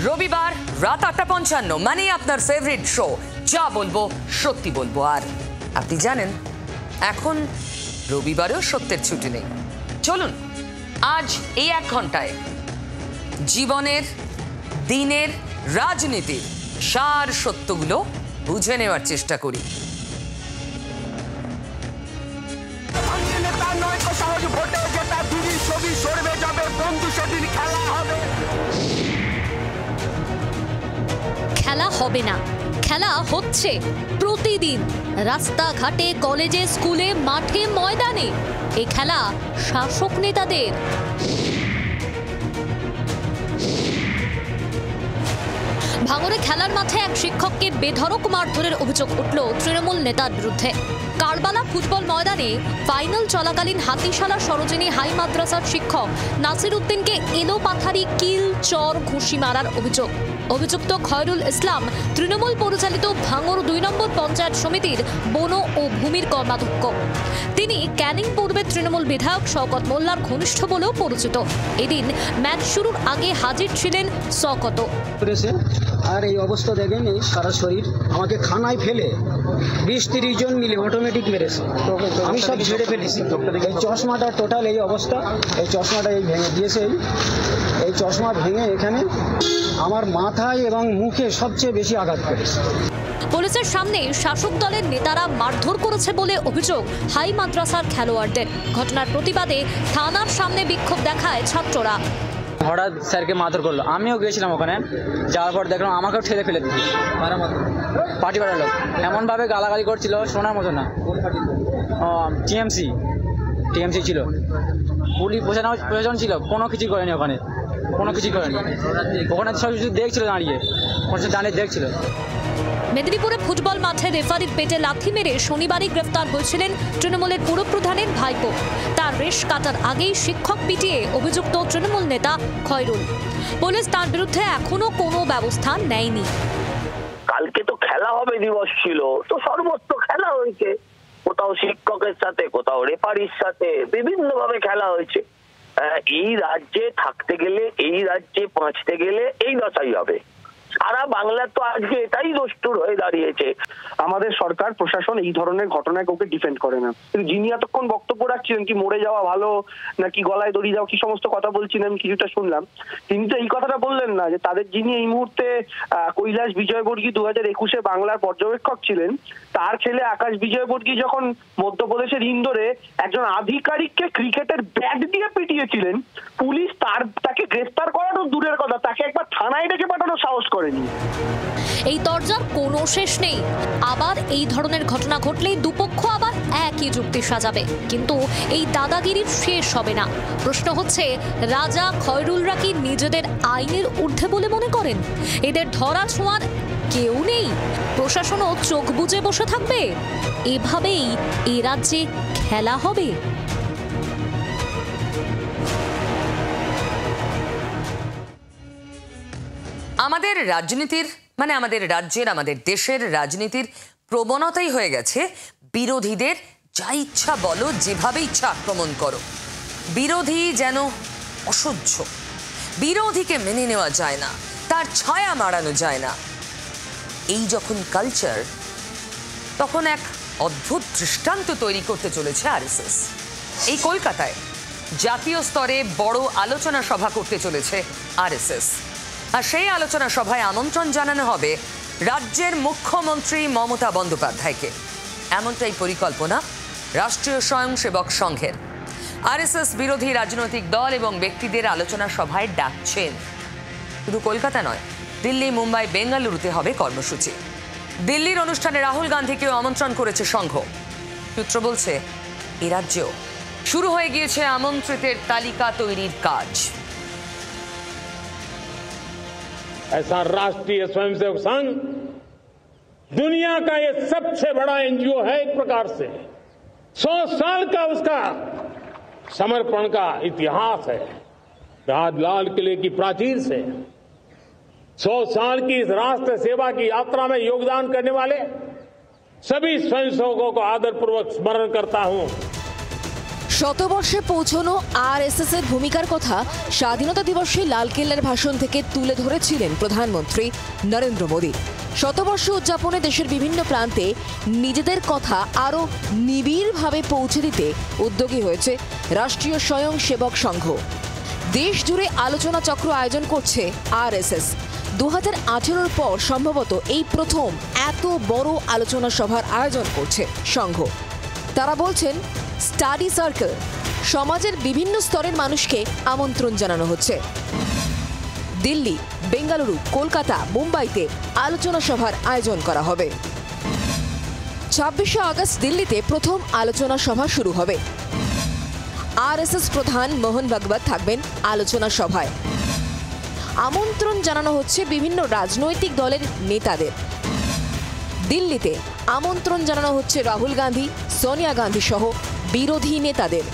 রবিবার রাত 8:55 মানে আপনার ফেভারিট শো যা বলবো সত্যি বলবো। আর আপনি জানেন এখন রবিবারেও সত্যের ছুটি নেই। চলুন আজ এই 1 ঘন্টায় জীবনের, দিনের, রাজনীতির সার সত্যগুলো বুঝে নেওয়ার চেষ্টা করি। খেলা হবে না, খেলা হচ্ছে প্রতিদিন, রাস্তাঘাটে, কলেজে, স্কুলে, মাঠে, ময়দানে। এই খেলা শাসক নেতাদের। ভাঙড়ে খেলার মাঠে এক শিক্ষককে বেধড়ক মারধরের অভিযোগ উঠল তৃণমূল নেতার বিরুদ্ধে। কারবালা ফুটবল ময়দানে ফাইনাল চলাকালীন হাতিশালা সরোজিনী হাই মাদ্রাসার শিক্ষক নাসির উদ্দিনকে এলোপাথারি কিল, চর, ঘুষি মারার অভিযোগ। অভিযুক্ত খয়রুল ইসলাম তৃণমূল পরিচালিত ভাঙড় 2 নম্বর পঞ্চায়েত সমিতির বন ও ভূমির কর্মাধ্যক্ষ। তিনি ক্যানিং পূর্বের তৃণমূল বিধায়ক শওকত মোল্লার ঘনিষ্ঠ বলেও পরিচিত। এদিন ম্যাচ শুরুর আগে হাজির ছিলেন শওকত। আর এই অবস্থা দেখেন, এই সারা শরীর আমাকে খানায় ফেলে 20-30 জন মিলে অটোমেটিক মেরেছে। আমি সব ঝেড়ে ফেলেছি। এই চশমাটা টোটাল এই অবস্থা, এই চশমাটা এই ভেঙে দিয়েছে। এই চশমা ভেঙে এখানে আমার মাথায় এবং মুখে সবচেয়ে বেশি আঘাত করেছে। পুলিশের সামনে শাসক দলের নেতারা মারধর করেছে বলে অভিযোগ হাই মাদ্রাসার খেলোয়াড়দের। ঘটনার প্রতিবাদে থানার সামনে বিক্ষোভ দেখায় ছাত্ররা। হঠাৎ স্যারকে মারধর করলো, আমিও গিয়েছিলাম ওখানে। যাওয়ার পর দেখলাম আমাকেও ঠেলে ফেলে দিচ্ছি। পার্টি পাড়ার লোক এমনভাবে গালাগালি করছিল শোনার মতো না। টিএমসি ছিল, পুলিশ প্রশাসন ছিল, কোনো কিছু করেনি ওখানে, কোনো কিছু করেনি। ওখানে সব কিছু দেখছিল, দাঁড়িয়ে দেখছিল। মেদিনীপুরে ফুটবল মাঠে রেফারির পেটে লাথি মেরে শনিবারই গ্রেফতার হয়েছিলেন তৃণমূলের পুরপ্রধানের ভাইপো। তার রেশ কাটার আগেই শিক্ষক পিটিয়ে অভিযুক্ত তৃণমূল নেতা খয়রুল। পুলিশ তার বিরুদ্ধে এখনো কোনো ব্যবস্থা নেয়নি। কালকে তো খেলা হবে দিবস ছিল, তো সর্বত্র খেলা হয়েছে। কোথাও শিক্ষকের সাথে, কোথাও রেফারির সাথে, বিভিন্ন ভাবে খেলা হয়েছে। এই রাজ্যে থাকতে গেলে, এই রাজ্যে বাঁচতে গেলে এই দশাই হবে। সারা বাংলা তো আজকে এটাই দস্তুর হয়ে দাঁড়িয়েছে। আমাদের সরকার প্রশাসন এই ধরনের ঘটনায় কাউকে ডিফেন্ড করে না। যিনি এতক্ষণ বক্তব্য রাখছিলেন কি মরে যাওয়া ভালো নাকি গলায় দড়ি যাওয়া, কি সমস্ত কথা বলছিলেন কিছুটা শুনলাম। তিনি তো এই কথাটা বললেন না যে তাদের যিনি এই মুহূর্তে কৈলাস বিজয়বর্গী 2021-এ বাংলার পর্যবেক্ষক ছিলেন, তার ছেলে আকাশ বিজয়বর্গী যখন মধ্যপ্রদেশের ইন্দোরে একজন আধিকারিককে ক্রিকেটের ব্যাট দিয়ে পিটিয়েছিলেন, পুলিশ তাকে গ্রেফতার করানো দূরের কথা, তাকে একবার থানায় ডেকে পাঠানোর সাহস করেনি। এই দরজার কোনো শেষ নেই। আবার এই ধরনের ঘটনা ঘটলেই দুপক্ষ আবার একই যুক্তি সাজাবে, কিন্তু এই দাদাগিরির শেষ হবে না। প্রশ্ন হচ্ছে, রাজা খয়রুলরা কি নিজেদের আইনের ঊর্ধ্বে বলে মনে করেন? এদের ধরা ছোঁয়ার কেউ নেই? প্রশাসনও চোখ বুজে বসে থাকবে? এভাবেই এ রাজ্যে খেলা হবে। আমাদের রাজনীতির মানে আমাদের রাজ্যের, আমাদের দেশের রাজনীতির প্রবণতাই হয়ে গেছে বিরোধীদের যা ইচ্ছা বলো, যেভাবে ইচ্ছা আক্রমণ করো। বিরোধী যেন অসহ্য, বিরোধীকে মেনে নেওয়া যায় না, তার ছায়া মাড়ানো যায় না। এই যখন কালচার, তখন এক অদ্ভুত দৃষ্টান্ত তৈরি করতে চলেছে আরএসএস। এই কলকাতায় জাতীয় স্তরে বড় আলোচনা সভা করতে চলেছে আরএসএস। আর সেই আলোচনা সভায় আমন্ত্রণ জানানো হবে রাজ্যের মুখ্যমন্ত্রী মমতা বন্দ্যোপাধ্যায়কে। এমনটাই পরিকল্পনা রাষ্ট্রীয় স্বয়ংসেবক সংঘের। আরএসএস বিরোধী রাজনৈতিক দল এবং ব্যক্তিদের আলোচনা সভায় ডাকছেন। শুধু কলকাতা নয়, দিল্লি, মুম্বাই, বেঙ্গালুরুতে হবে কর্মসূচি। দিল্লির অনুষ্ঠানে রাহুল গান্ধীকেও আমন্ত্রণ করেছে সংঘ। সূত্র বলছে এ রাজ্যেও শুরু হয়ে গিয়েছে আমন্ত্রিতের তালিকা তৈরির কাজ। ऐसा राष्ट्रीय स्वयंसेवक संघ दुनिया का ये सबसे बड़ा एनजीओ है। एक प्रकार से 100 साल का उसका समर्पण का इतिहास है। लाल किले की प्राचीर से 100 साल की इस राष्ट्र सेवा की यात्रा में योगदान करने वाले सभी स्वयंसेवकों को आदरपूर्वक स्मरण करता हूं। শতবর্ষে পৌঁছনো আরএসএস এর ভূমিকার কথা স্বাধীনতা দিবসে লালকেল্লার ভাষণ থেকে তুলে ধরেছিলেন প্রধানমন্ত্রী নরেন্দ্র মোদী। শতবর্ষ উদযাপনে দেশের বিভিন্ন প্রান্তে নিজেদের কথা আরও নিবিড়ভাবে পৌঁছে দিতে উদ্যোগী হয়েছে রাষ্ট্রীয় স্বয়ংসেবক সংঘ। দেশ জুড়ে আলোচনা চক্র আয়োজন করছে আরএসএস। 2018 পর সম্ভবত এই প্রথম এত বড় আলোচনা সভার আয়োজন করছে সংঘ। তারা বলছেন স্টাডি সার্কেল, সমাজের বিভিন্ন স্তরের মানুষকে আমন্ত্রণ জানানো হচ্ছে। দিল্লি, বেঙ্গালুরু, কলকাতা, মুম্বাইতে আলোচনা সভার আয়োজন করা হবে। 26শে আগস্ট দিল্লিতে প্রথম আলোচনা সভা শুরু হবে। আরএসএস প্রধান মোহন ভাগবত থাকবেন আলোচনা সভায়। আমন্ত্রণ জানানো হচ্ছে বিভিন্ন রাজনৈতিক দলের নেতাদের। দিল্লিতে আমন্ত্রণ জানানো হচ্ছে রাহুল গান্ধী, সোনিয়া গান্ধী সহ বিরোধী নেতাদের।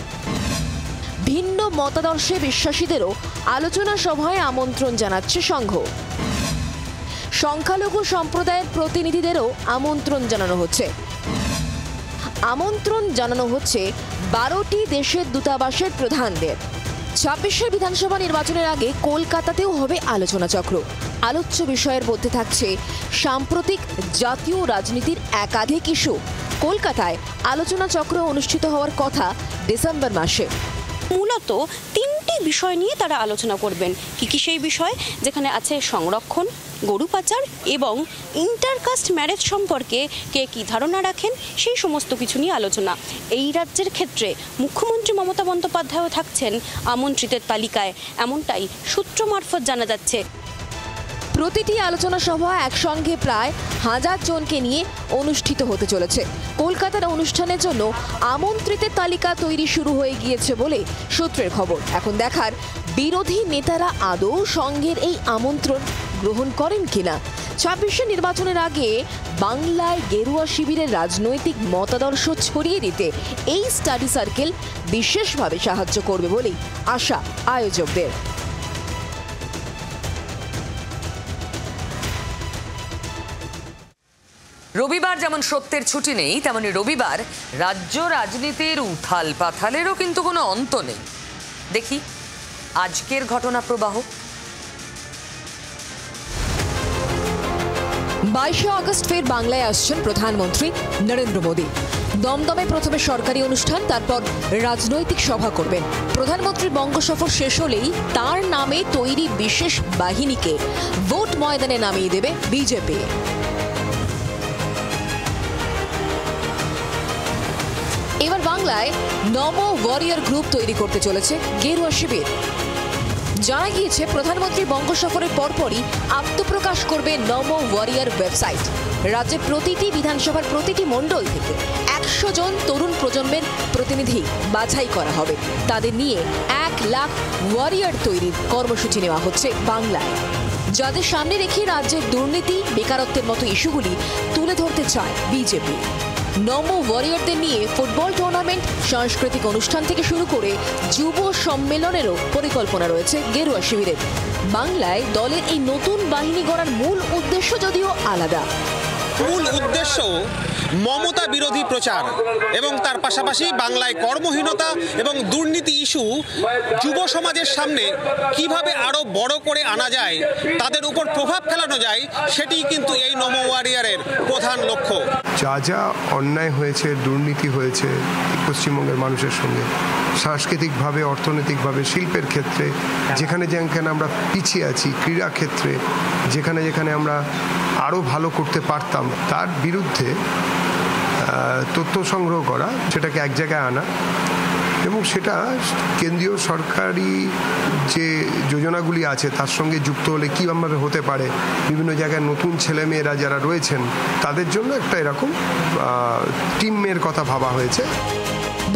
ভিন্ন মতাদর্শে বিশ্বাসীদেরও আলোচনা সভায় আমন্ত্রণ জানাচ্ছে সংঘ। সংখ্যালঘু সম্প্রদায়ের প্রতিনিধিদেরও আমন্ত্রণ জানানো হচ্ছে। আমন্ত্রণ জানানো হচ্ছে 12টি দেশের দূতাবাসের প্রধানদের। 26শে বিধানসভা নির্বাচনের আগে কলকাতাতেও হবে আলোচনা চক্র। আলোচ্য বিষয়ের মধ্যে থাকছে সাম্প্রতিক জাতীয় রাজনীতির একাধিক ইস্যু। কলকাতায় আলোচনা চক্র অনুষ্ঠিত হওয়ার কথা ডিসেম্বর মাসে। মূলত 3টি বিষয় নিয়ে তারা আলোচনা করবেন। কি সেই বিষয়? যেখানে আছে সংরক্ষণ, গরু পাচার এবং ইন্টারকাস্ট ম্যারেজ সম্পর্কে কে কী ধারণা রাখেন সেই সমস্ত কিছু নিয়ে আলোচনা। এই রাজ্যের ক্ষেত্রে মুখ্যমন্ত্রী মমতা বন্দ্যোপাধ্যায়ও থাকছেন আমন্ত্রিতের তালিকায়, এমনটাই সূত্র মারফত জানা যাচ্ছে। প্রতিটি আলোচনা সভা একসঙ্গে প্রায় 1000 জনকে নিয়ে অনুষ্ঠিত হতে চলেছে। কলকাতার অনুষ্ঠানের জন্য আমন্ত্রিতের তালিকা তৈরি শুরু হয়ে গিয়েছে বলে সূত্রের খবর। এখন দেখার বিরোধী নেতারা আদৌ সংঘের এই আমন্ত্রণ গ্রহণ করেন কিনা। 26শে নির্বাচনের আগে বাংলায় গেরুয়া শিবিরের রাজনৈতিক মতাদর্শ ছড়িয়ে দিতে এই স্টাডি সার্কেল বিশেষভাবে সাহায্য করবে বলেই আশা আয়োজকদের। রবিবার যেমন সত্যের ছুটি নেই, তেমনি রবিবার রাজ্য রাজনীতির উথাল পাথালেরও কিন্তু কোনো অন্ত নেই। দেখি আজকের ঘটনা প্রবাহ। 22শে আগস্ট ফের বাংলায় আসছেন প্রধানমন্ত্রী নরেন্দ্র মোদী। দমদমে প্রথমে সরকারি অনুষ্ঠান, তারপর রাজনৈতিক সভা করবেন। প্রধানমন্ত্রীর বঙ্গ সফর শেষ হলেই তার নামে তৈরি বিশেষ বাহিনীকে ভোট ময়দানে নামিয়ে দেবে বিজেপি। এবার বাংলায় নমো ওয়ারিয়র গ্রুপ তৈরি করতে চলেছে গেরুয়া শিবির। জানা গিয়েছে প্রধানমন্ত্রী বঙ্গ সফরের পরপরই আত্মপ্রকাশ করবে নমো ওয়ারিয়র ওয়েবসাইট। রাজ্যের প্রতিটি বিধানসভার প্রতিটি মণ্ডল থেকে 100 জন তরুণ প্রজন্মের প্রতিনিধি বাছাই করা হবে। তাদের নিয়ে 1 লাখ ওয়ারিয়র তৈরির কর্মসূচি নেওয়া হচ্ছে বাংলায়, যাদের সামনে রেখে রাজ্যের দুর্নীতি, বেকারত্বের মতো ইস্যুগুলি তুলে ধরতে চায় বিজেপি। নমো ওয়ারিয়রদের নিয়ে ফুটবল টুর্নামেন্ট, সাংস্কৃতিক অনুষ্ঠান থেকে শুরু করে যুব সম্মেলনেরও পরিকল্পনা রয়েছে গেরুয়া শিবিরের। বাংলায় দলের এই নতুন বাহিনী গড়ার মূল উদ্দেশ্য যদিও আলাদা। মূল উদ্দেশ্য মমতা বিরোধী প্রচার এবং তার পাশাপাশি বাংলায় কর্মহীনতা এবং দুর্নীতি ইস্যু যুব সমাজের সামনে কিভাবে আরো বড় করে আনা যায়, তাদের উপর প্রভাব ফেলানো যায়, সেটি কিন্তু এই নমো ওয়ারিয়রের প্রধান লক্ষ্য। যা যা অন্যায় হয়েছে, দুর্নীতি হয়েছে পশ্চিমবঙ্গের মানুষের সঙ্গে, সাংস্কৃতিকভাবে, অর্থনৈতিকভাবে, শিল্পের ক্ষেত্রে যেখানে যেখানে আমরা পিছিয়ে আছি, ক্রীড়া ক্ষেত্রে যেখানে যেখানে আমরা আরও ভালো করতে পারতাম, তার বিরুদ্ধে তথ্য সংগ্রহ করা, সেটাকে এক জায়গায় আনা এবং সেটা কেন্দ্রীয় সরকারি যে যোজনাগুলি আছে তার সঙ্গে যুক্ত হলে কীভাবে হতে পারে, বিভিন্ন জায়গায় নতুন ছেলেমেয়েরা যারা রয়েছেন তাদের জন্য একটা এরকম টিমের কথা ভাবা হয়েছে।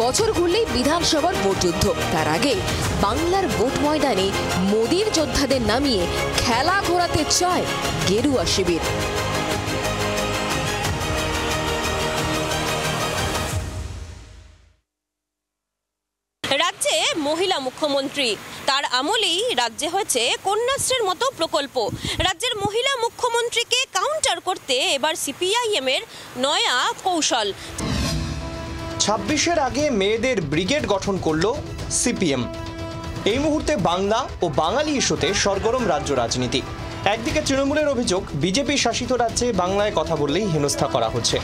বছর ঘুরলেই বিধানসভার ভোট যুদ্ধ। তার আগে বাংলার ভোট ময়দানে মোদীর যোদ্ধাদের নামিয়ে খেলা ঘোরাতে চায় গেরুয়া শিবির। রাজ্যে মহিলা মুখ্যমন্ত্রী, তার আমলেই রাজ্যে হয়েছে কন্যাশ্রীর মতো প্রকল্প। রাজ্যের মহিলা মুখ্যমন্ত্রীকে কাউন্টার করতে এবার সিপিআইএম এর নয়া কৌশল। 26-এর আগে মেয়েদের ব্রিগেড গঠন করলো সিপিএম। এই মুহূর্তে বাংলা ও বাঙালি ইস্যুতে সরগরম রাজ্য রাজনীতি। একদিকে তৃণমূলের অভিযোগ বিজেপি শাসিত রাজ্যে বাংলায় কথা বললেই হেনস্থা করা হচ্ছে,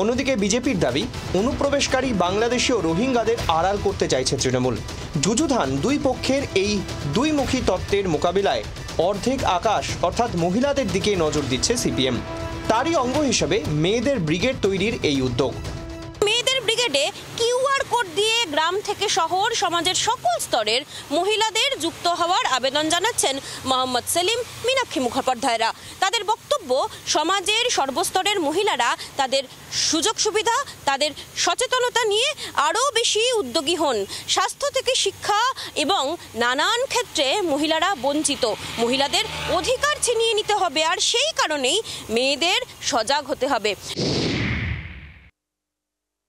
অন্যদিকে বিজেপির দাবি অনুপ্রবেশকারী বাংলাদেশি ও রোহিঙ্গাদের আড়াল করতে চাইছে তৃণমূল। যুযুধান দুই পক্ষের এই দুইমুখী তত্ত্বের মোকাবিলায় অর্ধেক আকাশ অর্থাৎ মহিলাদের দিকে নজর দিচ্ছে সিপিএম। তারই অঙ্গ হিসেবে মেয়েদের ব্রিগেড তৈরির এই উদ্যোগ। মেয়েদের ব্রিগেডে কিউআর কোড দিয়ে গ্রাম থেকে শহর সমাজের সকল স্তরের মহিলাদের যুক্ত হওয়ার আবেদন জানাচ্ছেন মোহাম্মদ সেলিম, মীনাক্ষী মুখোপাধ্যায়রা। তাদের বক্তব্য, সমাজের সর্বস্তরের মহিলারা তাদের সুযোগ সুবিধা, তাদের সচেতনতা নিয়ে আরও বেশি উদ্যোগী হন। স্বাস্থ্য থেকে শিক্ষা এবং নানান ক্ষেত্রে মহিলারা বঞ্চিত। মহিলাদের অধিকার ছিনিয়ে নিতে হবে, আর সেই কারণেই মেয়েদের সজাগ হতে হবে।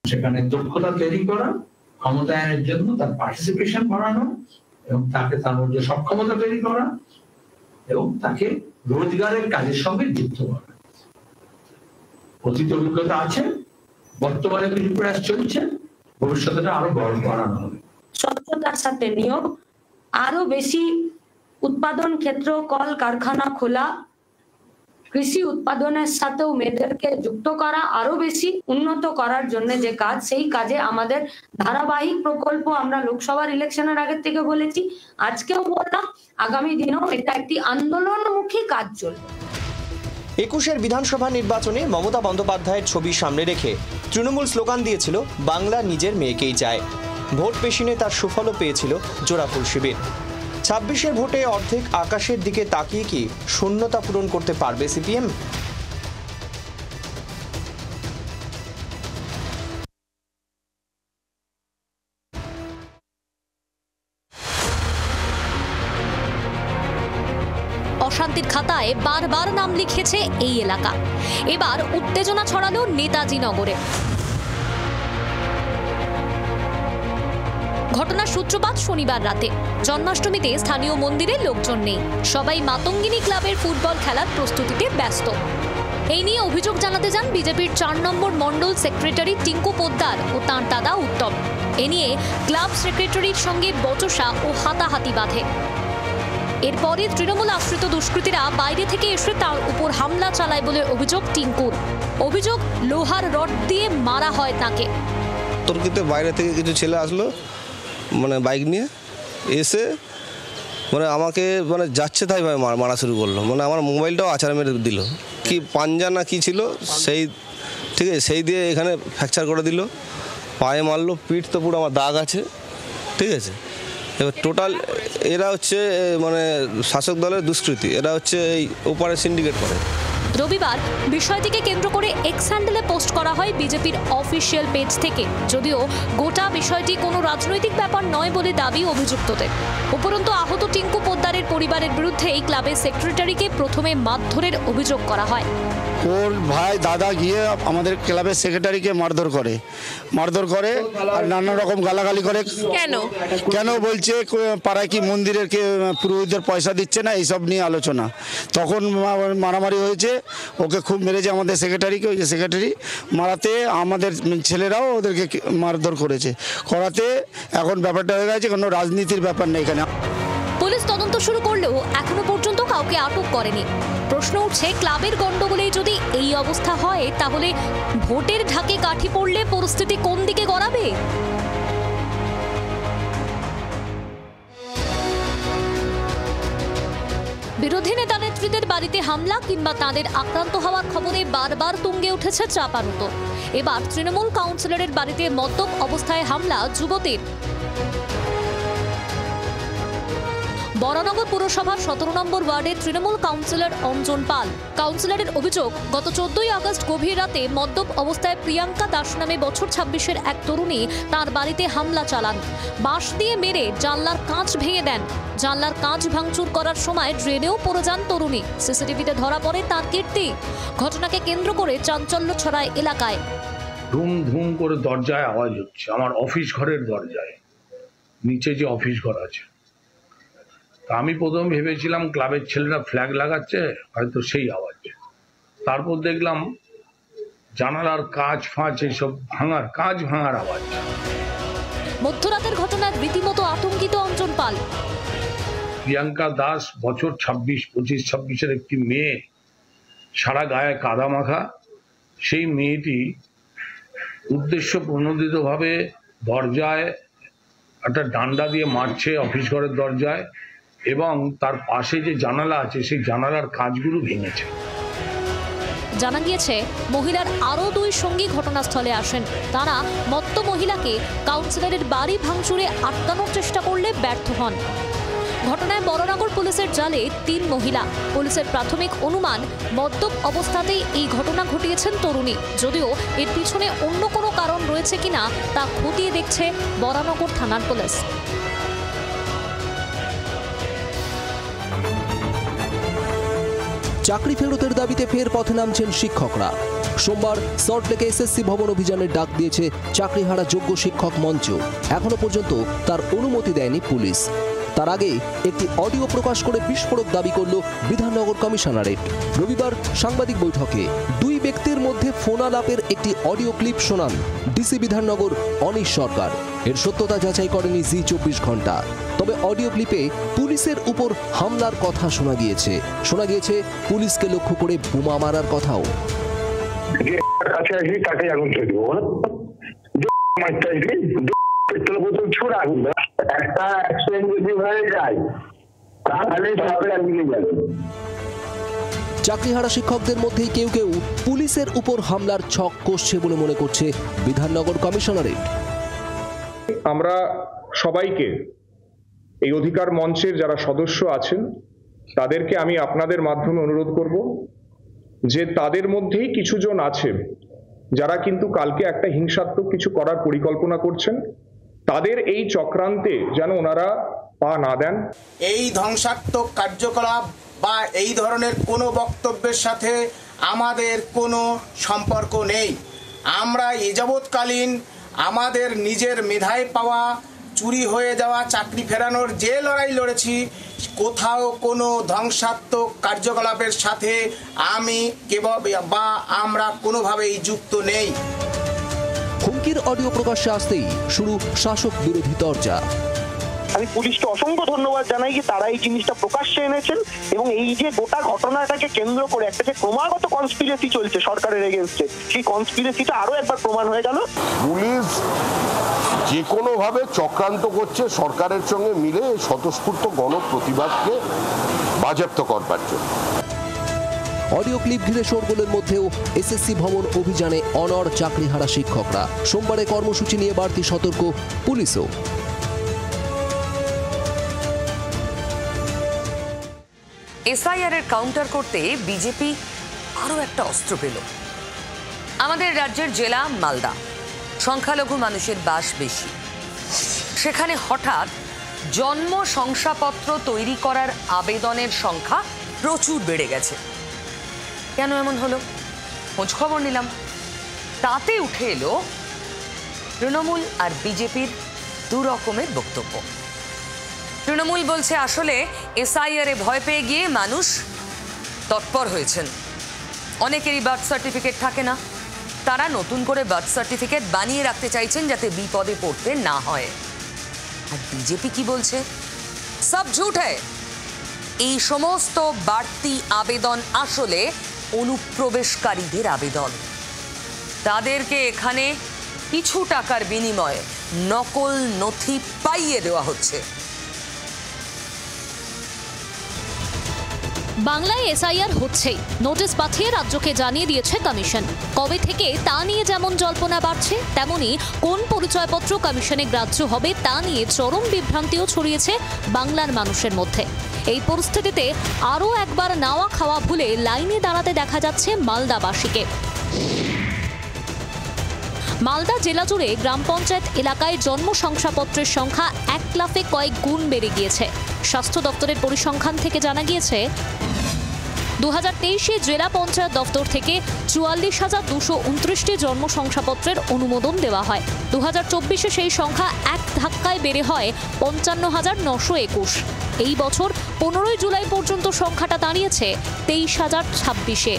সেখানে দক্ষতা তৈরি করা, ক্ষমতায়নের জন্য তার পার্টিসিপেশন বাড়ানো এবং তাকে তার মধ্যে সক্ষমতা তৈরি করা এবং তাকে রোজগারের কাজের সঙ্গে যুক্ত করা। অতীত অভিজ্ঞতা আছে, বর্তমানে কিছু প্রয়াস চলছে, ভবিষ্যতে আরো বড় বাড়ানো হবে। স্বচ্ছতার সাথে নিয়োগ, আরো বেশি উৎপাদন ক্ষেত্র, কল কারখানা খোলা, কৃষি উৎপাদনের সাথেও মেয়েদেরকে যুক্ত করা, আরো বেশি উন্নত করার জন্য যে কাজ, সেই কাজে আমাদের ধারাবাহিক প্রকল্প আমরা লোকসভার ইলেকশনের আগের থেকে বলেছি, আজকেও বললাম, আগামী দিনেও এটা একটি আন্দোলনমুখী কাজ চলবে। 21-এর বিধানসভা নির্বাচনে মমতা বন্দ্যোপাধ্যায়ের ছবি সামনে রেখে তৃণমূল স্লোগান দিয়েছিল বাংলা নিজের মেয়েকেই চায়। ভোট পেশিনে তার সুফলও পেয়েছিল জোড়াফুল শিবির। 26-এর ভোটে অর্ধেক আকাশের দিকে তাকিয়ে কি শূন্যতা পূরণ করতে পারবে সিপিএম? অশান্তির খাতায় বারবার নাম লিখেছে এই এলাকা। এবার উত্তেজনা ছড়ালো নেতাজি নগরে। ঘটনার সূত্রপাত শনিবার রাতে। জন্মাষ্টমীতে স্থানীয় মন্দিরে লোকজন নেই, সবাই মাতঙ্গিনী ক্লাবের ফুটবল খেলার প্রস্তুতিতে ব্যস্ত। এই নিয়ে অভিযোগ জানাতে যান বিজেপির 4 নম্বর মণ্ডল সেক্রেটারি টিঙ্কু পোদ্দার ও তাঁর দাদা উত্তম। এ নিয়ে ক্লাব সেক্রেটারির সঙ্গে বচসা ও হাতাহাতি বাঁধে। এরপরে তৃণমূল আশ্রিত দুষ্কৃতীরা বাইরে থেকে এসে তার উপর হামলা চালায় বলে অভিযোগ টিঙ্কুর। অভিযোগ, লোহার রড দিয়ে মারা হয় তাকে। তর্কিতে বাইরে থেকে কিছু ছেলে আসলো, মানে বাইক নিয়ে এসে মানে আমাকে মানে যাচ্ছে তাই মারা শুরু করলো। মানে আমার মোবাইলটাও আছাড় মেরে দিল, কি পাঞ্জা না কি ছিল সেই, ঠিক আছে, সেই দিয়ে এখানে ফ্র্যাকচার করে দিল, পায়ে মারলো, পিঠ তো পুরো আমার দাগ আছে, ঠিক আছে। এবার টোটাল এরা হচ্ছে মানে শাসক দলের দুষ্কৃতী, এরা হচ্ছে এই ওপারে সিন্ডিকেট করে। রবিবার বিষয়টিকে কেন্দ্র করে এক্স হ্যান্ডেলে পোস্ট করা হয় বিজেপির অফিসিয়াল পেজ থেকে, যদিও গোটা বিষয়টি কোনো রাজনৈতিক ব্যাপার নয় বলে দাবি অভিযুক্তদের। উপরন্তু আহত টিঙ্কু পোদ্দারের পরিবারের বিরুদ্ধে এই ক্লাবের সেক্রেটারিকে প্রথমে মারধরের অভিযোগ করা হয়। ওর ভাই দাদা গিয়ে আমাদের ক্লাবের সেক্রেটারিকে মারধর করে আর নানা রকম গালাগালি করে। কেন বলছে পাড়ায় কি মন্দিরের পুরোহিতদের পয়সা দিচ্ছে না, এইসব নিয়ে আলোচনা। তখন মারামারি হয়েছে, ওকে খুব মেরেছে আমাদের সেক্রেটারিকে। ওই যে সেক্রেটারি মারাতে আমাদের ছেলেরাও ওদেরকে মারধর করাতে এখন ব্যাপারটা হয়ে গেছে কোনো রাজনীতির ব্যাপার নেই এখানে। পুলিশ তদন্ত শুরু করলেও এখনো পর্যন্ত কাউকে আটক করেনি। প্রশ্ন উঠছে, ক্লাবের গন্ডগোলেই যদি এই অবস্থা হয়, তাহলে ভোটের ঢাকে কাঠি পড়লে পরিস্থিতি কোন দিকে গড়াবে? বিরোধী নেতা নেত্রীদের বাড়িতে হামলা কিংবা তাদের আক্রান্ত হওয়ার খবরে বারবার তুঙ্গে উঠেছে চাপানুতো। এবার তৃণমূল কাউন্সিলরের বাড়িতে মদ্যপ অবস্থায় হামলা যুবতীর। বরানগর পুরসভার 17 নম্বর ওয়ার্ডের তৃণমূল কাউন্সিলর অঞ্জন পাল। কাউন্সিলরের অভিযোগ, গত 14 আগস্ট গভীর রাতে মদ্যপ অবস্থায় প্রিয়াঙ্কা দাস নামে বছর 26-এর এক তরুণী তার বাড়িতে হামলা চালান। বাঁশ দিয়ে মেরে জানলার কাঁচ ভেঙে দেন। জানলার কাঁচ ভাঙচুর করার সময় ড্রেনেও পড়ে যান তরুণী। সিসিটিভিতে ধরা পড়ে তার কীর্তি। ঘটনাকে কেন্দ্র করে চাঞ্চল্য ছড়ায় এলাকায়। ধুম ধুম করে দরজায় আওয়াজ হচ্ছে, আমার অফিস ঘরের দরজায়, নিচে যে অফিস ঘর আছে। আমি প্রথম ভেবেছিলাম ক্লাবের ছেলেরা ফ্ল্যাগ লাগাচ্ছে, হয়তো সেই আওয়াজ। তারপর দেখলাম জানালার কাঁচ ফাঁচ এইসব কাঁচ ভাঙার আওয়াজ। মধ্যরাতের ঘটনায় রীতিমতো আতঙ্কিত অঞ্জন পাল। প্রিয়াঙ্কা দাস বছর 25-26 একটি মেয়ে, সারা গায়ে কাদা মাখা। সেই মেয়েটি উদ্দেশ্য প্রণোদিতভাবে দরজায় একটা ডান্ডা দিয়ে মারছে, অফিস ঘরের দরজায়, এবং তার পাশে যে জানালা আছে সেই জানালার কাঁচগুলো ভেঙেছে। জানা গিয়েছে মহিলার আরও 2 সঙ্গী ঘটনাস্থলে আসেন। তারা মত্ত মহিলাকে কাউন্সিলরের বাড়ি ভাঙচুরে আটকানোর চেষ্টা করলে ব্যর্থ হন। ঘটনায় বড়নগর পুলিশের জালে 3 মহিলা। পুলিশের প্রাথমিক অনুমান মদ্যপ অবস্থাতেই এই ঘটনা ঘটিয়েছেন তরুণী। যদিও এর পিছনে অন্য কোনো কারণ রয়েছে কিনা তা খতিয়ে দেখছে বড়নগর থানার পুলিশ। চাকরি ফেরতের দাবিতে ফের পথে নামছেন শিক্ষকরা। সোমবার সল্টলেকে এসএসসি ভবন অভিযানের ডাক দিয়েছে চাকরিহারা যোগ্য শিক্ষক মঞ্চ। এখনো পর্যন্ত তার অনুমতি দেয়নি পুলিশ। তার আগে একটি অডিও প্রকাশ করে বিস্ফোরক দাবি করল বিধাননগর কমিশনারেট। রবিবার সাংবাদিক বৈঠকে 2 ব্যক্তির মধ্যে ফোনালাপের একটি অডিও ক্লিপ শোনান ডিসি বিধাননগর অনিশ সরকার। এর সত্যতা যাচাই করেনি জি 24 ঘন্টা। তবে অডিও ক্লিপে পুলিশের উপর হামলার কথা শোনা গিয়েছে। পুলিশকে লক্ষ্য করে বোমা মারার কথাও। চাকরিহারা শিক্ষকদের মধ্যেই কেউ কেউ পুলিশের উপর হামলার ছক কষছে বলে মনে করছে বিধাননগর কমিশনারেট। আমরা সবাইকে, এই অধিকার মঞ্চের যারা সদস্য আছেন তাদেরকে আমি আপনাদের মাধ্যমে অনুরোধ করব যে তাদের মধ্যেই কিছু জন আছে যারা কিন্তু কালকে একটা হিংসাত্মক কিছু করার পরিকল্পনা করছেন। তাদের এই চক্রান্তে যেন ওনারা পা না দেন। এই ধ্বংসাত্মক কার্যকলাপ বা এই ধরনের কোনো বক্তব্যের সাথে আমাদের কোনো সম্পর্ক নেই। আমরা এযাবৎকালীন আমাদের নিজের মেধায় পাওয়া, চুরি হয়ে যাওয়া চাকরি ফেরানোর যে লড়াই লড়েছি, কোথাও কোনো ধ্বংসাত্মক কার্যকলাপের সাথে আমি বা আমরা কোনোভাবেই যুক্ত নেই। হুমকির অডিও প্রকাশ্যে আসতেই শুরু শাসক বিরোধী তরজা। আমি পুলিশকে অসংখ্য ধন্যবাদ জানাই যে তারা এই জিনিসটা প্রকাশ্যে এনেছেন এবং এই যে গোটা ঘটনাটাকে কেন্দ্র করে একটা যে ক্রমাগত কনস্পিরেসি চলছে সরকারের এগেইনস্টে, সেই কনস্পিরেসিটা আরো একবার প্রমাণ হয়ে গেল। পুলিশ যে কোনো ভাবে চক্রান্ত করছে সরকারের সঙ্গে মিলে স্বতঃস্ফূর্ত গণপ্রতিবাদকে বাজেয়াপ্ত করবার জন্য। অডিও ক্লিপ ঘিরে শোরগোলের মধ্যেও এসএসসি ভবন অভিযানে অনড় চাকরিহারা শিক্ষকরা। সোমবারে কর্মসূচি নিয়ে বাড়তি সতর্ক পুলিশও। এসআইআর এর কাউন্টার করতে বিজেপি আরও একটা অস্ত্র পেল। আমাদের রাজ্যের জেলা মালদা, সংখ্যালঘু মানুষের বাস বেশি। সেখানে হঠাৎ জন্ম শংসাপত্র তৈরি করার আবেদনের সংখ্যা প্রচুর বেড়ে গেছে। কেন এমন হলো খোঁজ খবর নিলাম। তাতে উঠে এলো তৃণমূল আর বিজেপির 2 রকমের বক্তব্য। তৃণমূল বলছে আসলে এসআইআর এ ভয় পেয়ে গিয়ে মানুষ তৎপর হয়েছেন। অনেকেরই বার্থ সার্টিফিকেট থাকে না, তারা নতুন করে বার্থ সার্টিফিকেট বানিয়ে রাখতে চাইছেন যাতে বিপদে পড়তে না হয়। আর বিজেপি কি বলছে? সব ঝুট হ্যায়। এই সমস্ত বাড়তি আবেদন আসলে অনুপ্রবেশকারীদের আবেদন। তাদেরকে এখানে কিছু টাকার বিনিময়ে নকল নথি পাইয়ে দেওয়া হচ্ছে। বাংলায় এসআইআর হচ্ছেই, নোটিশ পাঠিয়ে রাজ্যকে জানিয়ে দিয়েছে কমিশন। কবে থেকে তা নিয়ে যেমন জল্পনা বাড়ছে, তেমনি কোন পরিচয়পত্র কমিশনে গ্রাহ্য হবে তা নিয়ে চরম বিভ্রান্তিও ছড়িয়েছে বাংলার মানুষের মধ্যে। এই পরিস্থিতিতে আরও একবার নাওয়া খাওয়া ভুলে লাইনে দাঁড়াতে দেখা যাচ্ছে মালদাবাসীকে। মালদা জেলা জুড়ে গ্রাম পঞ্চায়েত এলাকায় জন্ম শংসাপত্রের সংখ্যা 1 লাফে কয়েক গুণ বেড়ে গিয়েছে। স্বাস্থ্য দপ্তরের পরিসংখ্যান থেকে জানা গিয়েছে 2023-এ জেলা পঞ্চায়েত দপ্তর থেকে 44,229টি জন্ম শংসাপত্রের অনুমোদন দেওয়া হয়। 2024-এ সেই সংখ্যা এক ধাক্কায় বেড়ে হয় 55,921। এই বছর 15 জুলাই পর্যন্ত সংখ্যাটা দাঁড়িয়েছে 23,026-এ।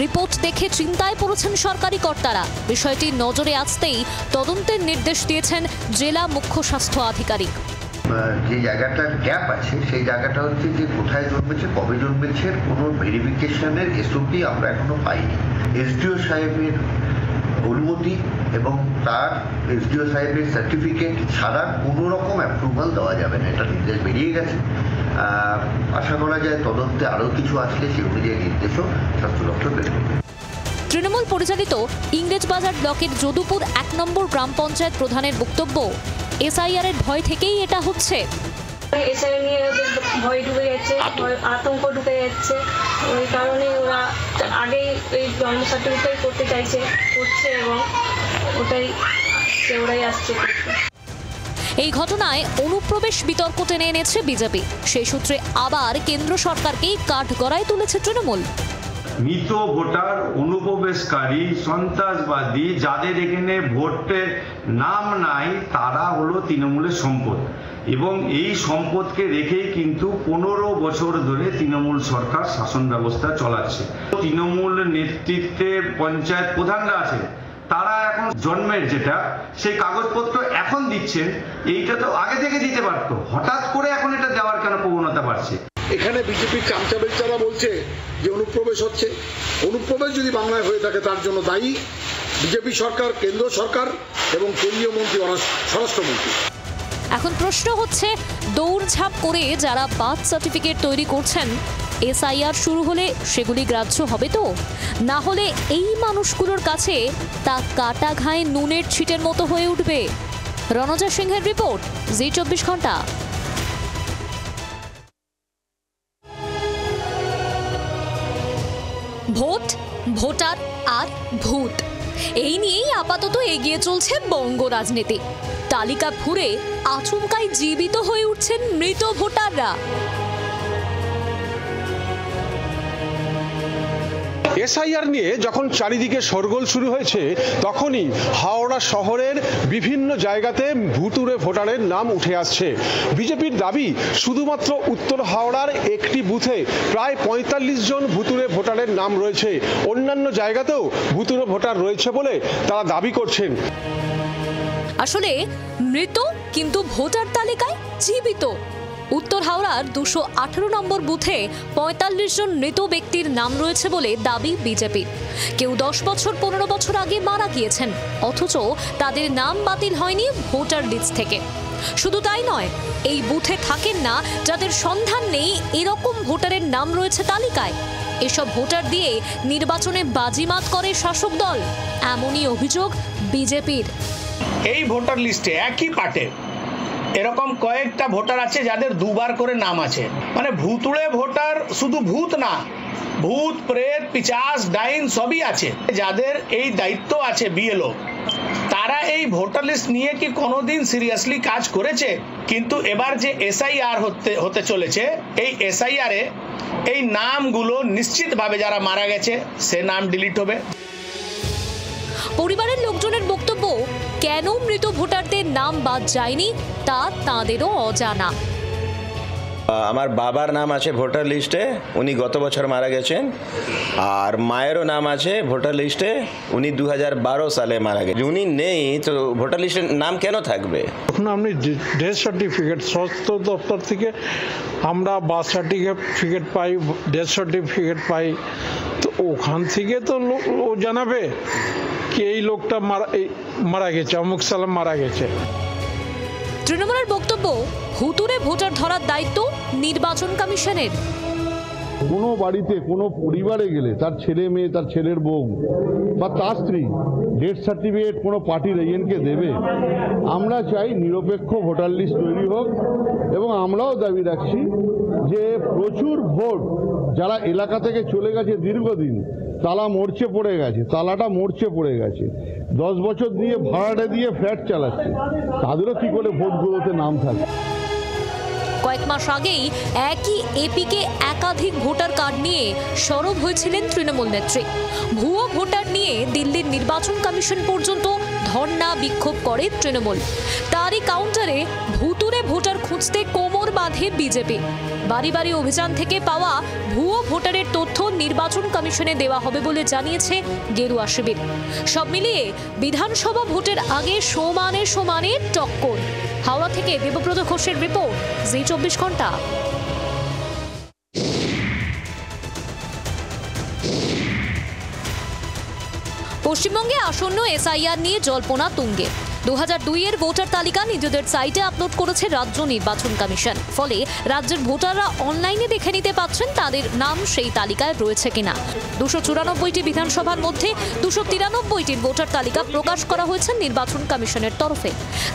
রিপোর্ট দেখে চিন্তায় পড়েছেন সরকারি কর্তারা। বিষয়টি নজরে আসতেই তদন্তের নির্দেশ দিয়েছেন জেলা মুখ্য স্বাস্থ্য আধিকারিক। যে জায়গাটার গ্যাপ আছে সেই জায়গাটা হচ্ছে যে কোথায় জন্মেছে, কবে জন্মেছে, কোনো ভেরিফিকেশনের এসওপি আমরা এখনো পাইনি। এসডিও সাহেবের অনুমতি এবং তার এসডিও সাহেবের সার্টিফিকেট ছাড়া কোনো রকম অ্যাপ্রুভাল দেওয়া যাবে না, এটা নির্দেশ বেরিয়ে গেছে। আশা করা যায় তদন্তে আরও কিছু আসলে সেই অনুযায়ী নির্দেশও স্বাস্থ্য দপ্তর বের করবে। তৃণমূল পরিচালিত ইংরেজবাজার ব্লকের যদুপুর 1 নম্বর গ্রাম পঞ্চায়েত প্রধানের বক্তব্য, এসআইআর এর ভয় থেকেই এটা হচ্ছে। এসআইআর নিয়ে ওদের ভয় ঢুকে যাচ্ছে, আতঙ্ক ঢুকে যাচ্ছে, ওই কারণে ওরা আগেই এই জন্ম সার্টিফিকেট করতে চাইছে, করছে এবং ওরাই আসছে। এই ঘটনায় অনুপ্রবেশ বিতর্ক টেনে এনেছে বিজেপি। সেই সূত্রে আবার কেন্দ্র সরকারকেই কাঠগড়ায় তুলেছে তৃণমূল। মৃত ভোটার, অনুপ্রবেশকারী, সন্ত্রাসবাদী, যাদের এখানে ভোটের নাম নাই, তারা হলো তৃণমূলের সম্পদ এবং এই সম্পদকে রেখেই কিন্তু 15 বছর ধরে তৃণমূল সরকার শাসন ব্যবস্থা চালাচ্ছে। তৃণমূল নেতৃত্বে পঞ্চায়েত প্রধানরা আছে, তারা এখন জন্মের যেটা সেই কাগজপত্র এখন দিচ্ছেন, এইটা তো আগে থেকে দিতে পারতো, হঠাৎ করে এখন এটা দেওয়ার কেন প্রবণতা বাড়ছে? এখানে বিজেপির চামচা বেচারা বলছে যে অনুপ্রবেশ হচ্ছে। অনুপ্রবেশ যদি বাংলায় হয়ে থাকে তার জন্য দায়ী বিজেপি সরকার, কেন্দ্র সরকার এবং কেন্দ্রীয় মন্ত্রী স্বরাষ্ট্রমন্ত্রী। এখন প্রশ্ন হচ্ছে, দৌড়ঝাঁপ করে যারা বার্থ সার্টিফিকেট তৈরি করছেন, এসআইআর শুরু হলে সেগুলি গ্রাহ্য হবে তো? না হলে এই মানুষগুলোর কাছে তা কাটা ঘায়ে নুনের ছিটের মতো হয়ে উঠবে? রণজা সিংহের রিপোর্ট, জি 24 ঘন্টা। ভোট, ভোটার আর ভূত, এই নিয়েই আপাতত এগিয়ে চলছে বঙ্গ রাজনীতি। তালিকা ঘুরে আচমকাই জীবিত হয়ে উঠছেন মৃত ভোটাররা। এসআইআর নিয়ে যখন চারিদিকে শোরগোল শুরু হয়েছে, তখনই হাওড়া শহরের বিভিন্ন জায়গাতে ভুতুড়ে ভোটারের নাম উঠে আসছে। বিজেপির দাবি, শুধুমাত্র উত্তর হাওড়ার একটি বুথে প্রায় 45 জন ভুতুড়ে ভোটারের নাম রয়েছে। অন্যান্য জায়গাতেও ভুতুড়ে ভোটার রয়েছে বলে তারা দাবি করছেন। আসলে মৃত কিন্তু ভোটার তালিকায় জীবিত। উত্তর হাওড়ার 218 নম্বর বুথে 45 জন মৃত ব্যক্তির নাম রয়েছে বলে দাবি বিজেপির। কেউ 10 বছর 15 বছর আগে মারা গিয়েছেন, অথচ তাদের নাম বাতিল হয়নি ভোটার লিস্ট থেকে। শুধু তাই নয়, এই বুথে থাকেন না যাদের সন্ধান নেই, এরকম ভোটারের নাম রয়েছে তালিকায়। এসব ভোটার দিয়ে নির্বাচনে বাজিমাত করে শাসক দল, এমনই অভিযোগ বিজেপির। এই ভোটার লিস্টে একই পার্টে এরকম কয়েকটা ভোটার আছে যাদের দুবার করে নাম আছে। মানে ভুতুড়ে ভোটার শুধু ভূত না, ভূত, প্রেত, পিচাস, ডাইন সবই আছে। যাদের এই দায়িত্ব আছে বিএলও, তারা এই ভোটার লিস্ট নিয়ে কি কোনোদিন সিরিয়াসলি কাজ করেছে? কিন্তু এবার যে এসআইআর হতে চলেছে, এই এসআইআরে এই নামগুলো নিশ্চিতভাবে যারা মারা গেছে সে নাম ডিলিট হবে। পরিবারের লোকজনের বক্তব্য, কেন মৃত ভোটারদের নাম বাদ যায়নি তা তাঁদেরও অজানা। আমার বাবার নাম আছে ভোটার লিস্টে, উনি গত বছর মারা গেছেন। আর মায়েরও নাম আছে ভোটার লিস্টে, উনি 2012 সালে মারা গেছেন। উনি নেই তো ভোটার লিস্টে নাম কেন থাকবে? এখন আপনি ডেথ সার্টিফিকেট স্বাস্থ্য দপ্তর থেকে আমরা বার্থ সার্টিফিকেট পাই, ডেথ সার্টিফিকেট পাই, তো ওখান থেকে তো ও জানাবে কি এই লোকটা মারা গেছে, অমুক সালে মারা গেছে। তৃণমূলের বক্তব্য, হুতুরে ভোটার ধরার দায়িত্ব নির্বাচন কমিশনের। কোনো বাড়িতে কোনো পরিবারে গেলে তার ছেলে মেয়ে, তার ছেলের বউ বা তার স্ত্রী ডেথ সার্টিফিকেট কোনো পার্টির এজেন্টকে দেবে? আমরা চাই নিরপেক্ষ ভোটার লিস্ট তৈরি হোক এবং আমরাও দাবি রাখছি যে প্রচুর ভোট যারা এলাকা থেকে চলে গেছে দীর্ঘদিন, তালা মরচে পড়ে গেছে, তালাটা মরচে পড়ে গেছে, 10 বছর দিয়ে ভাড়াটা দিয়ে ফ্ল্যাট চালাচ্ছে, তাদেরও কি করে ভোটগুলোতে নাম থাকে? কয়েক মাস আগেই একই এপিকে একাধিক ভোটার কার্ড নিয়ে সরব হয়েছিলেন তৃণমূল নেত্রী। ভুয়ো ভোটার নিয়ে দিল্লির নির্বাচন কমিশন পর্যন্ত ধর্ণা বিক্ষোভ করে তৃণমূল। তারই কাউন্টারে ভুতুরে ভোটার খুঁজতে কোমর বাঁধে বিজেপি। বাড়ি বাড়ি অভিযান থেকে পাওয়া ভুয়ো ভোটারের তথ্য নির্বাচন কমিশনে দেওয়া হবে বলে জানিয়েছে গেরুয়া শিবির। সব মিলিয়ে বিধানসভা ভোটের আগে সমানে সমানে টক্কর। হাওড়া থেকে দেবব্রত ঘোষের রিপোর্ট, জি 24 ঘন্টা। পশ্চিমবঙ্গে আসন্ন এসআইআর নিয়ে জল্পনা তুঙ্গে। 2002-এর ভোটার তালিকা নিজেদের সাইটে আপলোড করেছে রাজ্য নির্বাচন কমিশন। ফলে রাজ্যের ভোটাররা অনলাইনে দেখে নিতে পারছেন তাদের নাম সেই তালিকায় রয়েছে কিনা। 294টি বিধানসভার মধ্যে 293টির ভোটার তালিকা প্রকাশ করা হয়েছে নির্বাচন কমিশনের তরফে।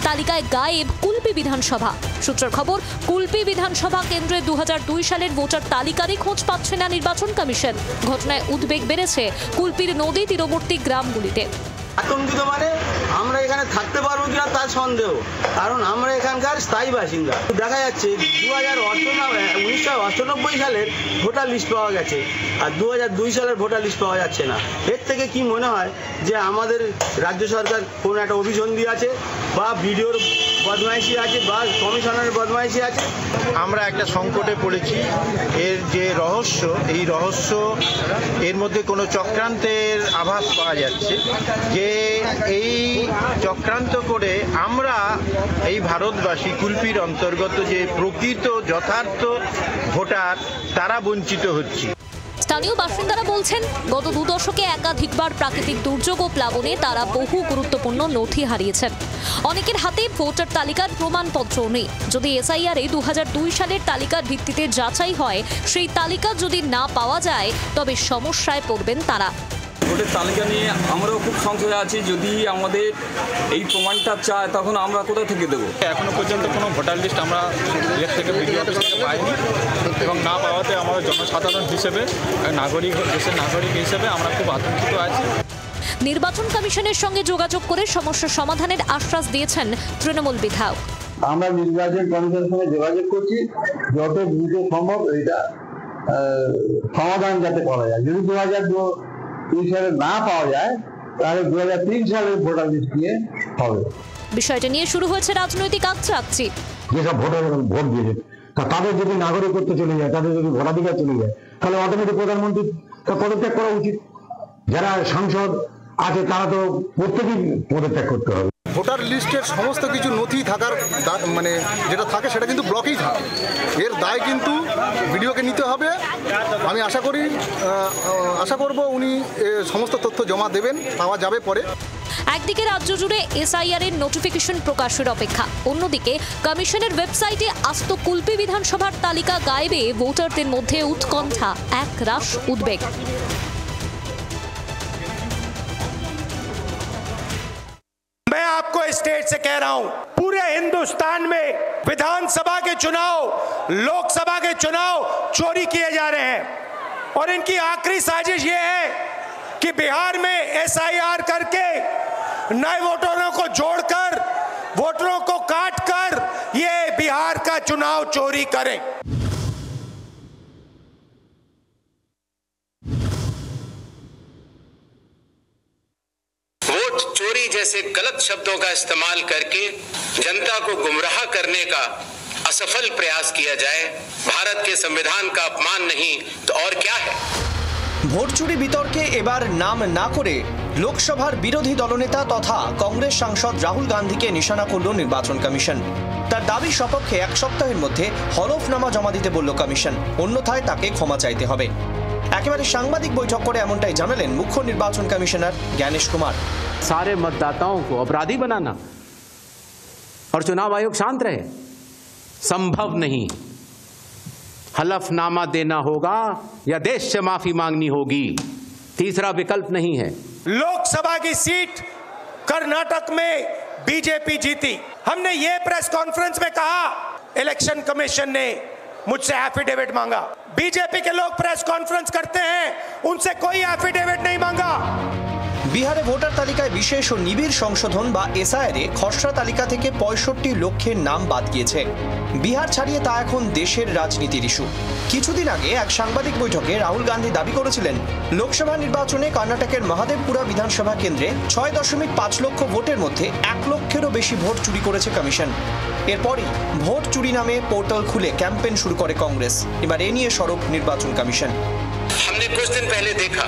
তালিকায় গায়েব কুলপি বিধানসভা। সূত্রের খবর, কুলপি বিধানসভা কেন্দ্রে 2002 সালের ভোটার তালিকারই খোঁজ পাচ্ছে না নির্বাচন কমিশন। ঘটনায় উদ্বেগ বেড়েছে কুলপির নদী তীরবর্তী গ্রামগুলিতে। আতঙ্কিত মানে আমরা এখানে থাকতে পারবো কিনা তার সন্দেহ, কারণ আমরা এখানকার স্থায়ী বাসিন্দা। দেখা যাচ্ছে 1998 সালের ভোটার লিস্ট পাওয়া গেছে, আর 2002 সালের ভোটার লিস্ট পাওয়া যাচ্ছে না। এর থেকে কি মনে হয় যে আমাদের রাজ্য সরকার কোনো একটা অভিসন্ধি আছে, বা ভিডিওর বদমাইশি আছে, বা কমিশনারের বদমাইশি আছে? আমরা একটা সংকটে পড়েছি। এর যে রহস্য, এই রহস্য এর মধ্যে কোনো চক্রান্তের আভাস পাওয়া যাচ্ছে, যে এই চক্রান্ত করে আমরা এই ভারতবাসী কুলপির অন্তর্গত যে প্রকৃত যথার্থ ভোটার তারা বঞ্চিত হচ্ছে। স্থানীয় বাসিন্দারা বলছেন, গত 2 দশকে একাধিকবার প্রাকৃতিক দুর্যোগ ও প্লাবনে তারা বহু গুরুত্বপূর্ণ নথি হারিয়েছেন। অনেকের হাতে ভোটার তালিকার প্রমাণপত্র নেই। যদি এসআইআর-এ 2002 সালের তালিকার ভিত্তিতে যাচাই হয়, সেই তালিকা যদি না পাওয়া যায় তবে সমস্যায় পড়বেন তারা। ভোটের তালিকা নিয়ে আমরাও খুব সংশয়ে আছি। যদি আমাদের এই প্রমাণটা চায় তখন আমরা কোথা থেকে দেবো? এখনো পর্যন্ত কোনো ভোটার লিস্ট আমরা এর থেকে বিডিও অফিস থেকে পাইনি, এবং না পাওয়াতে আমরা জনসাধারণ হিসেবে, দেশের নাগরিক হিসেবে আমরা খুব আতঙ্কিত আছি। নির্বাচন কমিশনের সঙ্গে যোগাযোগ করে সমস্যা সমাধানের আশ্বাস দিয়েছেন তৃণমূল বিধায়ক। আমরা নির্বাচন কমিশনের সঙ্গে যোগাযোগ করছি, যত দ্রুত সম্ভব এটা সমাধান যাতে করা যায়। যদি 2002 সালে না পাওয়া যায় তাহলে 2003 সালের ভোটার লিস্ট নিয়ে হবে। বিষয়টা নিয়ে শুরু হয়েছে রাজনৈতিক আকচাকচি। যেসব ভোটার ভোট দিয়েছে তাদের যদি নাগরিকত্ব চলে যায়, তাদের যদি ভোটাধিকার চলে যায়, তাহলে অটোমেটিক প্রধানমন্ত্রী পদত্যাগ করা উচিত। যারা সাংসদ আছে তারা তো প্রত্যেকেই পদত্যাগ করতে হবে। ভোটার লিস্টের সমস্ত কিছু নথি থাকার মানে যেটা থাকে সেটা কিন্তু ব্লকেই থাকে। এর দায় কিন্তু ভিডিওকে নিতে হবে। আমি আশা করব উনি সমস্ত তথ্য জমা দেবেন, পাওয়া যাবে পরে। একদিকে রাজ্য জুড়ে এসআইআর এর নোটিফিকেশন প্রকাশের অপেক্ষা, অন্যদিকে কমিশনের ওয়েবসাইটে আস্ত কুলপি বিধানসভার তালিকা গায়েবে ভোটারদের মধ্যে উৎকণ্ঠা, এক রাশ উদ্বেগ। मैं आपको स्टेट से कह रहा हूं, पूरे हिंदुस्तान में विधानसभा के चुनाव, लोकसभा के चुनाव चोरी किए जा रहे हैं, और इनकी आखिरी साजिश ये है कि बिहार में एसआईआर करके नए वोटरों को जोड़कर, वोटरों को काटकर ये बिहार का चुनाव चोरी करें। वोट चोरी जैसे गलत शब्दों का इस्तेमाल करके जनता को गुमराह करने का असफल प्रयास किया जाए, भारत के संविधान का अपमान नहीं तो और क्या है। ভোট চুরি বিতর্কে এবার নাম না করে লোকসভার বিরোধী দলনেতা তথা কংগ্রেস সাংসদ রাহুল গান্ধীকে নিশানা করল নির্বাচন কমিশন। তার দাবি সপক্ষে 1 সপ্তাহের মধ্যে হলফনামা জমা দিতে বলল কমিশন, অন্যথায় তাকে ক্ষমা চাইতে হবে। একেবারে সাংবাদিক বৈঠক করে এমনটাই জানালেন মুখ্য নির্বাচন কমিশনার জ্ঞানেশ কুমার। सारे मतदाताओं को अपराधी बनाना और चुनाव आयोग शांत रहे, संभव नहीं। हलफनामा देना होगा या देश से माफी मांगनी होगी, तीसरा विकल्प नहीं है। लोकसभा की सीट कर्नाटक में बीजेपी जीती। हमने ये प्रेस कॉन्फ्रेंस में कहा, इलेक्शन कमीशन ने मुझसे एफिडेविट मांगा। बीजेपी के लोग प्रेस कॉन्फ्रेंस करते हैं, उनसे कोई एफिडेविट नहीं मांगा। বিহারে ভোটার তালিকায় বিশেষ ও নিবিড় সংশোধন বা এসআইআরে খসড়া তালিকা থেকে 65 লক্ষের নাম বাদ গিয়েছে। বিহার ছাড়িয়ে তা এখন দেশের রাজনীতির ইস্যু। কিছুদিন আগে এক সাংবাদিক বৈঠকে রাহুল গান্ধী দাবি করেছিলেন, লোকসভা নির্বাচনে কর্ণাটকের মহাদেবপুরা বিধানসভা কেন্দ্রে 6.5 লক্ষ ভোটের মধ্যে 1 লক্ষেরও বেশি ভোট চুরি করেছে কমিশন। এরপরই ভোট চুরি নামে পোর্টাল খুলে ক্যাম্পেন শুরু করে কংগ্রেস। এবার এ নিয়ে সরব নির্বাচন কমিশন। हमने कुछ दिन पहले देखा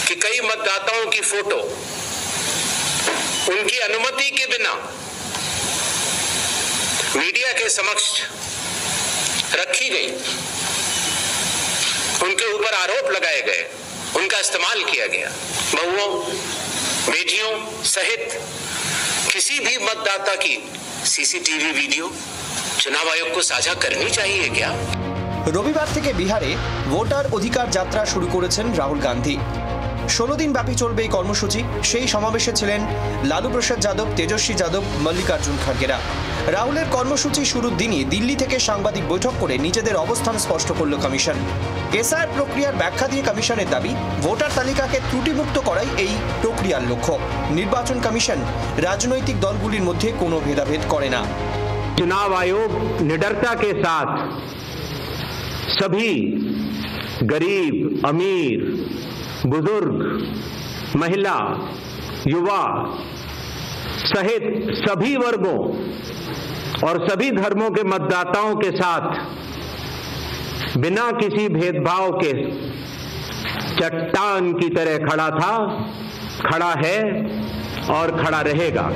कि कई मतदाताओं की फोटो उनकी अनुमति के बिना मीडिया के समक्ष रखी गई, उनके ऊपर आरोप लगाए गए, उनका इस्तेमाल किया गया। बहुओं, बेटियों सहित किसी भी मतदाता की सीसीटीवी वीडियो चुनाव आयोग को साझा करनी चाहिए क्या? রবিবার থেকে বিহারে ভোটার অধিকার যাত্রা শুরু করেছেন রাহুল গান্ধী। 16 দিন ব্যাপী চলবে এই কর্মসূচি। সেই সমাবেশে ছিলেন লালু প্রসাদ যাদব, তেজস্বী যাদব, মল্লিকার্জুন খড়গেরা। রাহুলের কর্মসূচি শুরুর দিনই দিল্লি থেকে সাংবাদিক বৈঠক করে নিজেদের অবস্থান স্পষ্ট করল কমিশন। এসআইআর প্রক্রিয়ার ব্যাখ্যা দিয়ে কমিশনের দাবি, ভোটার তালিকাকে ত্রুটিমুক্ত করাই এই প্রক্রিয়ার লক্ষ্য। নির্বাচন কমিশন রাজনৈতিক দলগুলির মধ্যে কোনো ভেদাভেদ করে না। चुनाव आयोग निडरता के साथ सभी गरीब, अमीर, बुजुर्ग, महिला, युवा सहित सभी वर्गों और सभी धर्मों के मतदाताओं के साथ बिना किसी भेदभाव के चट्टान की तरह खड़ा था, खड़ा है और खड़ा रहेगा।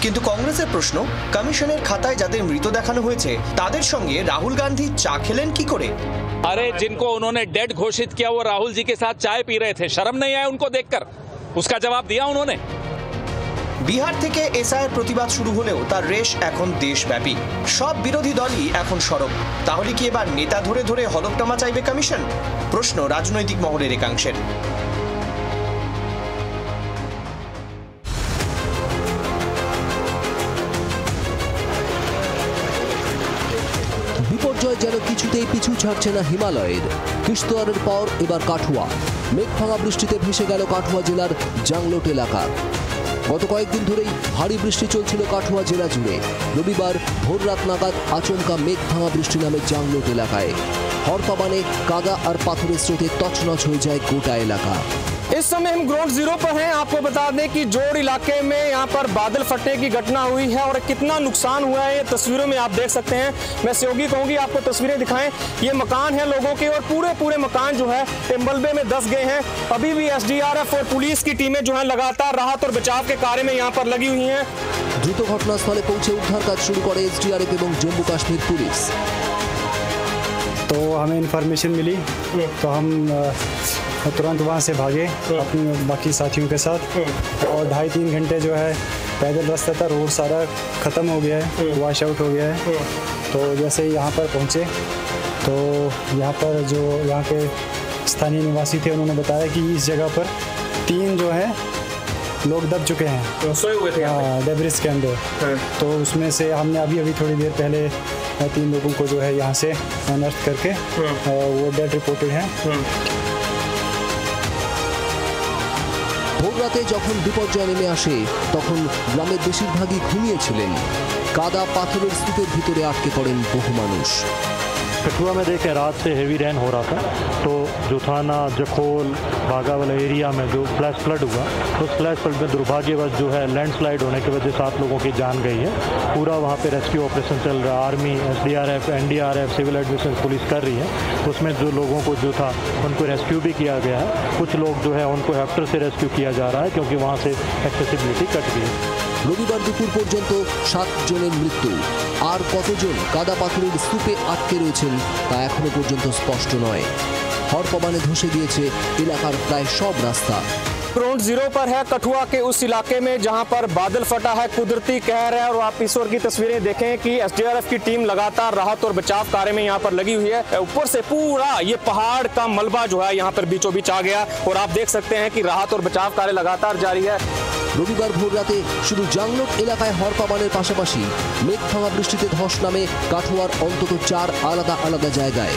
কিন্তু কংগ্রেসের প্রশ্ন, কমিশনের খাতায় যাদের মৃত দেখানো হয়েছে তাদের সঙ্গে রাহুল গান্ধী চা খেলেন কি করে? अरे जिनको उन्होंने डेड घोषित किया वो राहुल जी के साथ चाय पी रहे थे, शर्म नहीं आया उनको देखकर? उसका जवाब दिया उन्होंने। বিহার থেকে এসআইআর প্রতিবাদ শুরু হলেও তার রেশ এখন দেশব্যাপী। সব বিরোধী দলই এখন সরব। তাহলে কি এবার নেতা ধরে ধরে হলফনামা চাইবে কমিশন? প্রশ্ন রাজনৈতিক মহলের একাংশের। বিপর্যয় যেন কিছুতেই পিছু ছাড়ছে না হিমালয়ের। কিশতওয়ারের পর এবার কাঠুয়া। মেঘ ভাঙা বৃষ্টিতে ভেসে গেল কাঠুয়া জেলার জাংলোট এলাকা। গত কয়েকদিন ধরেই ভারী বৃষ্টি চলছিল কাঠুয়া জেলা জুড়ে। রবিবার ভোর রাত নাগাদ আচমকা মেঘ ভাঙা বৃষ্টি নামে জাংলোট এলাকায়। হরপাবানে কাদা আর পাথরের স্রোতে তছনছ হয়ে যায় গোটা এলাকা। इस समय हम ग्राउंड जीरो पर हैं। आपको बता दें कि जोड़ इलाके में यहाँ पर बादल फटने की घटना हुई है और कितना नुकसान हुआ है ये तस्वीरों में आप देख सकते हैं। मैं सहयोगी कहूँगी आपको तस्वीरें दिखाएं। ये मकान है लोगों के और पूरे मकान जो है मलबे में धंस गए हैं। अभी भी SDRF और पुलिस की टीमें जो है लगातार राहत और बचाव के कार्य में यहाँ पर लगी हुई हैं। দ্রুত ঘটনাস্থলে পৌঁছে উদ্ধার কাজ শুরু করে SDRF এবং জম্মু কাশ্মীর পুলিশ। तो हमें इन्फॉर्मेशन मिली तो हम तुरंत वहाँ से भागे अपने बाकी साथियों के साथ और 2.5-3 घंटे जो है पैदल रास्ता था, रोड सारा ख़त्म हो गया है, वॉश आउट हो गया है। तो जैसे ही यहाँ पर पहुँचे तो यहाँ पर जो यहाँ के स्थानीय निवासी थे उन्होंने बताया कि इस जगह पर 3 जो है लोग दब चुके हैं, सोए हुए थे डेब्रिस के अंदर। तो उसमें से हमने अभी थोड़ी देर पहले 3 लोगों को जो है यहाँ से अनर्थ करके वो डेड रिपोर्टेड हैं। ভোর রাতে যখন বিপর্যয় নেমে আসে তখন গ্রামের বেশিরভাগই ঘুমিয়েছিলেন। কাদা পাথরের স্তূপের ভিতরে আটকে পড়েন বহু মানুষ। कठुआ में देखें रात से हेवी रेन हो रहा था, तो जो थाना जखोल बागा वाला एरिया में जो फ्लैश फ्लड हुआ, तो उस फ्लैश फ्लड में दुर्भाग्यवश जो है लैंडस्लाइड होने की वजह से 7 लोगों की जान गई है। पूरा वहाँ पे रेस्क्यू ऑपरेशन चल रहा है। Army, SDRF, NDRF, civil admission police कर रही है। उसमें जो लोगों को जो था उनको रेस्क्यू भी किया गया है। कुछ लोग जो है उनको हेक्टर से रेस्क्यू किया जा रहा है क्योंकि वहाँ से एक्सेसिबिलिटी कट गई। রবিবার দুপুর পর্যন্ত 7 জনের মৃত্যু। আর কতজন কাদা পাথরের স্তূপে আটকে রয়েছেন তা এখনো পর্যন্ত স্পষ্ট নয়। হরপাবানে ধসে গিয়েছে এলাকার প্রায় সব রাস্তা। ग्राउंड जीरो पर है कठुआ के उस इलाके में जहां पर बादल फटा है, कुदरती कहर है। और आप ईश्वर की तस्वीरें देखें कि SDRF की टीम लगातार राहत और बचाव कार्य में यहां पर लगी हुई है। ऊपर से पूरा ये पहाड़ का मलबा जो है यहां पर बीचों बीच आ गया और आप देख सकते हैं कि राहत और बचाव कार्य लगातार जारी है। রবিবার ভোর রাতে শুধু জাংলোট এলাকায় হরপাবানের পাশাপাশি মেঘ ভাঙা বৃষ্টিতে ধস নামে কাঠুয়ার অন্তত 4 আলাদা আলাদা জায়গায়।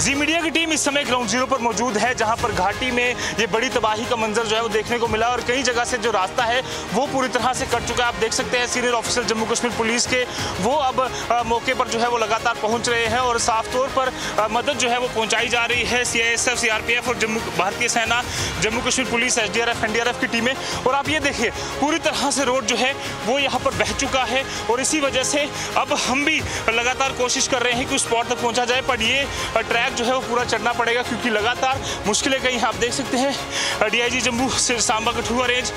जी मीडिया की टीम इस समय ग्राउंड जीरो पर मौजूद है, जहां पर घाटी में ये बड़ी तबाही का मंजर जो है वो देखने को मिला और कई जगह से जो रास्ता है वो पूरी तरह से कट चुका है। आप देख सकते हैं senior officer Jammu Kashmir police के वो अब मौके पर जो है वो लगातार पहुंच रहे हैं और साफ तौर पर मदद जो है वो पहुंचाई जा रही है। CISF, CRPF और भारतीय सेना, Jammu Kashmir police, SDRF, NDRF की टीमें। और आप ये देखिए पूरी तरह से रोड जो है वो यहाँ पर बह चुका है और इसी वजह से अब हम भी लगातार कोशिश कर रहे हैं कि उस स्पॉट तक पहुँचा जाए, पर ये ट्रैक जो है वो पूरा चढ़ना पड़ेगा क्योंकि लगातार मुश्किलें कई। आप देख सकते हैं DIG जम्मू से सांबा कठुआ रेंज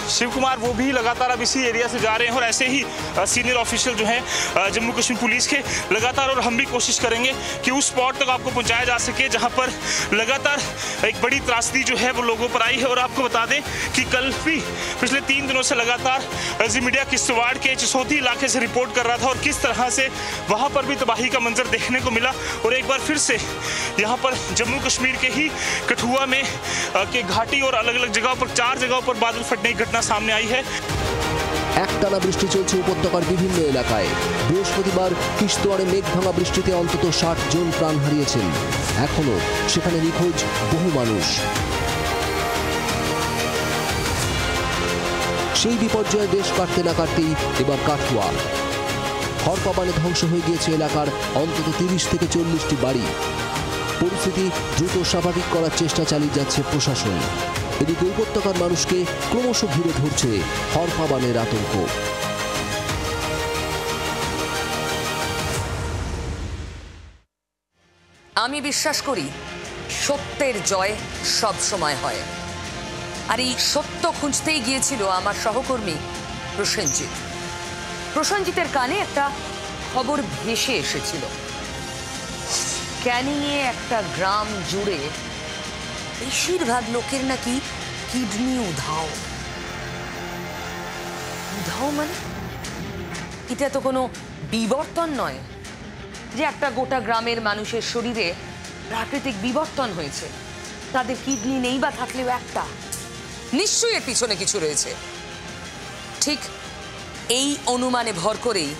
शिव कुमार वो भी लगातार अब इसी एरिया से जा रहे हैं और ऐसे ही सीनियर ऑफिशियल जो हैं जम्मू कश्मीर पुलिस के लगातार, और हम भी कोशिश करेंगे कि उस स्पॉट तक आपको पहुंचाया जा सके जहां पर लगातार एक बड़ी त्रासदी जो है वो लोगों पर आई है। और आपको बता दें कि कल भी पिछले 3 दिनों से लगातार जी मीडिया किश्तवाड़ के चिसौती इलाके से रिपोर्ट कर रहा था और किस तरह से वहां पर भी तबाही का मंजर देखने को मिला। और एक बार फिर से यहाँ पर जम्मू कश्मीर के ही कठुआ में के घाटी और अलग अलग जगहों पर 4 जगहों पर बादल फटने की घटना सामने आई है। একটানা বৃষ্টি চলছে উপত্যকার বিভিন্ন এলাকায়। বৃহস্পতিবার কিশতওয়াড়ে মেঘ ভাঙা বৃষ্টিতে অন্তত 60 জন প্রাণ হারিয়েছেন। এখনো সেখানে নিখোঁজ বহু মানুষ। সেই বিপর্যয়ে দেশ কাটতে না কাটতেই এবার কাঠুয়া। হরপাবানে ধ্বংস হয়ে গিয়েছে এলাকার অন্তত 30 থেকে 40টি বাড়ি। পরিস্থিতি দ্রুত স্বাভাবিক করার চেষ্টা চালিয়ে যাচ্ছে প্রশাসন। এদিকে উপত্যকার মানুষকে ক্রমশ ঘিরে ধরছে হরপাবানের আতঙ্ক। আমি বিশ্বাস করি সত্যের জয় সব সময় হয়, আর এই সত্য খুঁজতেই গিয়েছিল আমার সহকর্মী প্রসেনজিৎ। প্রসেনজিতের কানে একটা খবর ভেসে এসেছিল, ক্যানিংয়ে একটা গ্রাম জুড়ে বেশিরভাগ লোকের নাকি কিডনি উধাও। উধাও মানে এটা তো কোনো বিবর্তন নয় যে একটা গোটা গ্রামের মানুষের শরীরে প্রাকৃতিক বিবর্তন হয়েছে, তাদের কিডনি নেই বা থাকলেও একটা, নিশ্চয়ই এর পিছনে কিছু রয়েছে। ঠিক এই অনুমানে ভর করেই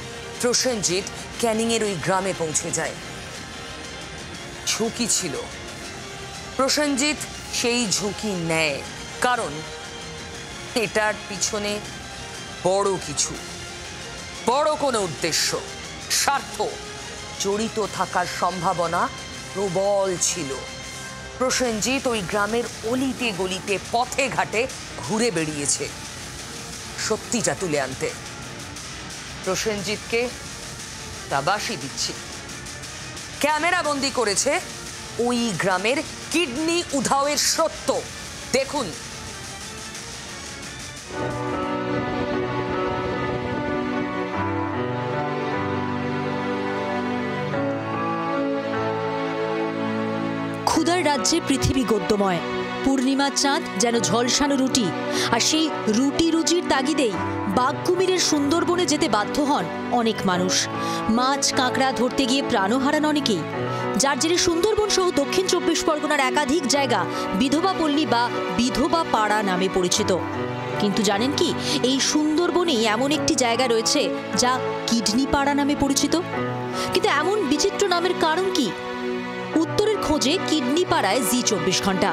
প্রসেনজিৎ ক্যানিংয়ের ওই গ্রামে পৌঁছে যায়। ঝুঁকি ছিল, প্রসেনজিৎ সেই ঝুঁকি নেয়, কারণ এটার পিছনে বড় কিছু, বড় কোনো উদ্দেশ্য, স্বার্থ জড়িত থাকার সম্ভাবনা প্রবল ছিল। প্রসেনজিৎ ওই গ্রামের অলিতে গলিতে পথে ঘাটে ঘুরে বেরিয়েছে সত্যিটা তুলে আনতে। প্রসেনজিৎকে তাবাসি দিচ্ছি, ক্যামেরা বন্দি করেছে ওই গ্রামের কিডনি উধাওয়ের সত্য। দেখুন। ক্ষুধার রাজ্যে পৃথিবী গদ্যময়। পূর্ণিমার চাঁদ যেন ঝলসানো রুটি, আর সেই রুটি রুজির তাগিদেই বাঘ কুমিরের সুন্দরবনে যেতে বাধ্য হন অনেক মানুষ। মাছ কাঁকড়া ধরতে গিয়ে প্রাণও হারান অনেকেই, যার জেরে সুন্দরবন সহ দক্ষিণ 24 পরগনার একাধিক জায়গা বিধবা পল্লী বা বিধবা পাড়া নামে পরিচিত। কিন্তু জানেন কি, এই সুন্দরবনেই এমন একটি জায়গা রয়েছে যা কিডনি পাড়া নামে পরিচিত। কিন্তু এমন বিচিত্র নামের কারণ কি? উত্তরের খোঁজে কিডনি পাড়ায় জি 24 ঘন্টা।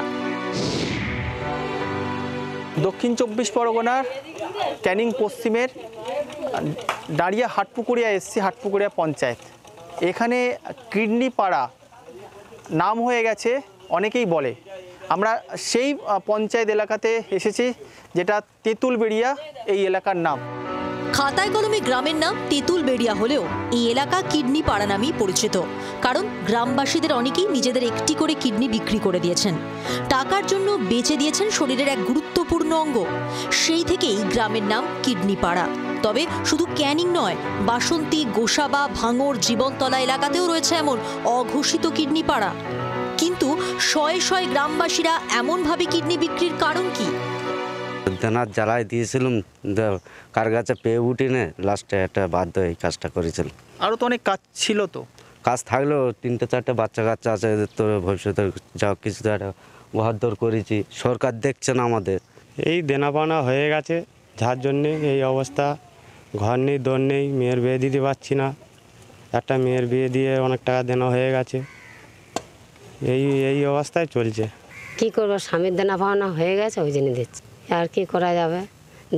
দক্ষিণ 24 পরগনার ক্যানিং পশ্চিমের দাঁড়িয়ে হাটপুকুরিয়া এসছি, হাটপুকুরিয়া পঞ্চায়েত। এখানে কিডনি পাড়া নাম হয়ে গেছে, অনেকেই বলে। আমরা সেই পঞ্চায়েত এলাকাতে এসেছি যেটা তেঁতুলবেড়িয়া এই এলাকার নাম। খাতায় কলমে গ্রামের নাম তেঁতুলবেড়িয়া হলেও এই এলাকা কিডনি পাড়া নামেই পরিচিত, কারণ গ্রামবাসীদের অনেকেই নিজেদের একটি করে কিডনি বিক্রি করে দিয়েছেন, টাকার জন্য বেচে দিয়েছেন শরীরের এক গুরুত্বপূর্ণ অঙ্গ। সেই থেকেই গ্রামের নাম কিডনি পাড়া। তবে শুধু ক্যানিং নয়, বাসন্তী, গোসাবা, ভাঙড়, জীবনতলা এলাকাতেও রয়েছে এমন অঘোষিত কিডনি পাড়া। কিন্তু শয়ে শয়ে গ্রামবাসীরা এমনভাবে কিডনি বিক্রির কারণ কি? দানার জ্বালায় দিয়েছিলাম, কার কাছে পেয়ে উঠিনে লাস্টে একটা বাধ্য এই কাজটা করেছিল। আরও তো অনেক কাজ ছিল, তো কাজ থাকলেও 3-4টা বাচ্চা কাচ্চা আছে, তো ভবিষ্যতে যা কিছু একটা ঘরদর করেছি, সরকার দেখছে না আমাদের। এই দেনাপানা হয়ে গেছে, যার জন্যে এই অবস্থা। ঘর নেই, দর নেই, মেয়ের বিয়ে দিতে পারছি না। একটা মেয়ের বিয়ে দিয়ে অনেক টাকা দেনা হয়ে গেছে, এই অবস্থায় চলছে। কি করবো, স্বামীর দেনা পাওনা হয়ে গেছে, ওই জন্য দিচ্ছি। আর কি করা যাবে,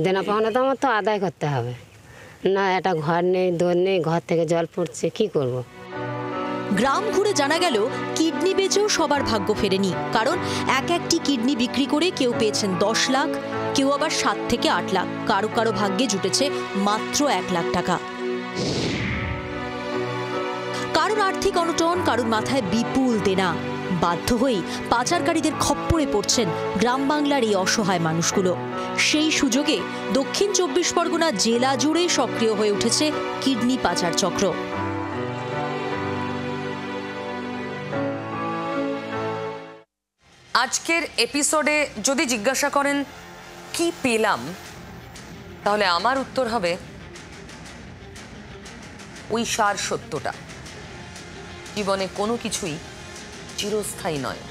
দেনা পাওনা তো আমার তো আদায় করতে হবে না। একটা ঘর নেই, দোর নেই, ঘর থেকে জল পড়ছে, কি করব। গ্রাম ঘুরে জানা গেল কিডনি বেচেও সবার ভাগ্য ফেরেনি, কারণ একটি কিডনি বিক্রি করে কেউ পেয়েছেন 10 লাখ, কেউ আবার 7 থেকে 8 লাখ, কারো কারো ভাগ্যে জুটেছে মাত্র 1 লাখ টাকা। কারোর আর্থিক অনটন, কারোর মাথায় বিপুল দেনা, বাধ্য হয়ে পাচারকারীদের খপ্পরে পড়ছেন গ্রাম বাংলার এই অসহায় মানুষগুলো। সেই সুযোগে দক্ষিণ 24 পরগনা জেলা জুড়ে সক্রিয় হয়ে উঠেছে কিডনি পাচার চক্র। আজকের এপিসোডে যদি জিজ্ঞাসা করেন কি পেলাম, তাহলে আমার উত্তর হবে ওই সার সত্যটা, জীবনে কোনো কিছুই চিরস্থায়ী নয়,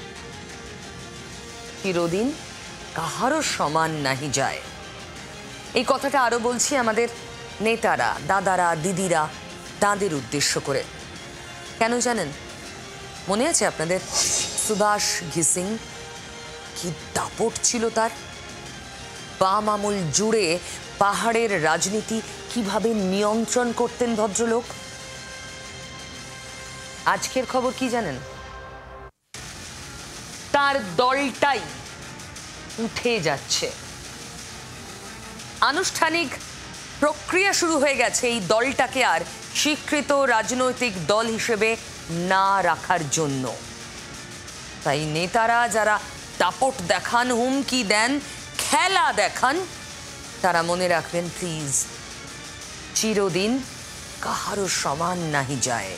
চিরদিন কাহারও সমান নাহি যায়। এই কথাটা আরো বলছি আমাদের নেতারা, দাদারা, দিদিরা, তাদের উদ্দেশ্য করে। কেন জানেন? মনে আছে আপনাদের সুভাষ ঘিসিং? কি দাপট ছিল তার! বাম আমল জুড়ে পাহাড়ের রাজনীতি কিভাবে নিয়ন্ত্রণ করতেন ভদ্রলোক। আজকের খবর কি জানেন? তার দলটাই উঠে যাচ্ছে। আনুষ্ঠানিক প্রক্রিয়া শুরু হয়ে গেছে এই দলটাকে আর স্বীকৃত রাজনৈতিক দল হিসেবে না রাখার জন্য। তাই নেতারা যারা দাপট দেখান, হুমকি দেন, খেলা দেখান, তারা মনে রাখবেন প্লিজ, চিরদিন কাহারও সমান নাহি যায়।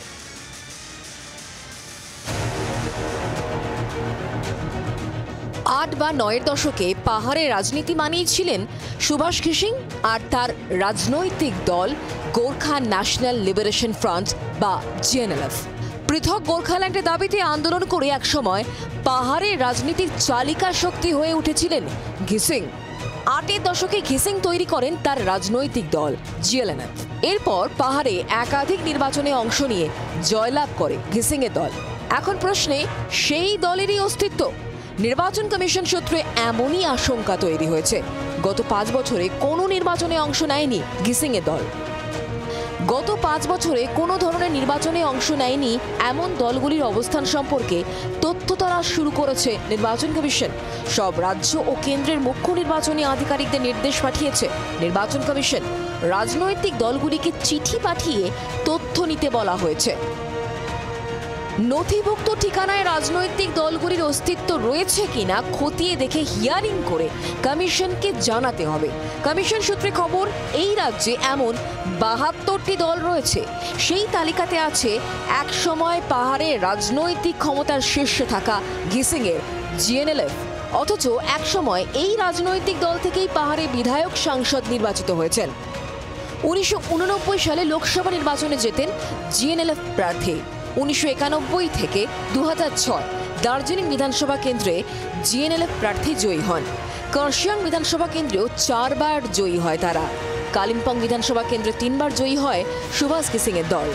8 বা 9 দশকে পাহাড়ের রাজনীতি মানেই ছিলেন সুভাষ ঘিসিং আর তার রাজনৈতিক দল গোর্খা ন্যাশনাল লিবারেশন ফ্রন্ট বা জিএনএলএফ। পৃথক গোর্খাল্যান্ডের দাবিতে আন্দোলন করে একসময় পাহাড়ের রাজনীতির চালিকা শক্তি হয়ে উঠেছিলেন ঘিসিং। 8 দশকে ঘিসিং তৈরি করেন তার রাজনৈতিক দল জিএনএলএফ। এরপর পাহাড়ে একাধিক নির্বাচনে অংশ নিয়ে জয়লাভ করে ঘিসিং এর দল। এখন প্রশ্নে সেই দলেরই অস্তিত্ব। নির্বাচন কমিশন সূত্রে এমনই আশঙ্কা তৈরি হয়েছে। গত 5 বছরে কোনো নির্বাচনে অংশ নেয়নি ঘিসিং এর দল। গত 5 বছরে কোনো ধরনের নির্বাচনে অংশ নেয়নি এমন দলগুলির অবস্থান সম্পর্কে তথ্য তারা শুরু করেছে নির্বাচন কমিশন। সব রাজ্য ও কেন্দ্রের মুখ্য নির্বাচনী আধিকারিকদের নির্দেশ পাঠিয়েছে নির্বাচন কমিশন। রাজনৈতিক দলগুলিকে চিঠি পাঠিয়ে তথ্য নিতে বলা হয়েছে। নথিভুক্ত ঠিকানায় রাজনৈতিক দলগুলির অস্তিত্ব রয়েছে কিনা খতিয়ে দেখে হিয়ারিং করে কমিশনকে জানাতে হবে। কমিশন সূত্রে খবর, এই রাজ্যে এমন 72টি দল রয়েছে। সেই তালিকাতে আছে একসময় পাহাড়ে রাজনৈতিক ক্ষমতার শীর্ষে থাকা ঘিসিংয়ের জিএনএলএফ। অথচ একসময় এই রাজনৈতিক দল থেকেই পাহাড়ে বিধায়ক, সাংসদ নির্বাচিত হয়েছেন। 1989 সালে লোকসভা নির্বাচনে জেতেন জিএনএলএফ প্রার্থী। 1991 থেকে 2006 দার্জিলিং বিধানসভা কেন্দ্রে জিএনএলএফ প্রার্থী জয়ী হন। কার্শিয়াং বিধানসভা কেন্দ্রেও 4 বার জয়ী হয় তারা। কালিম্পং বিধানসভা কেন্দ্রে 3 বার জয়ী হয় সুভাষ ঘিসিং এর দল।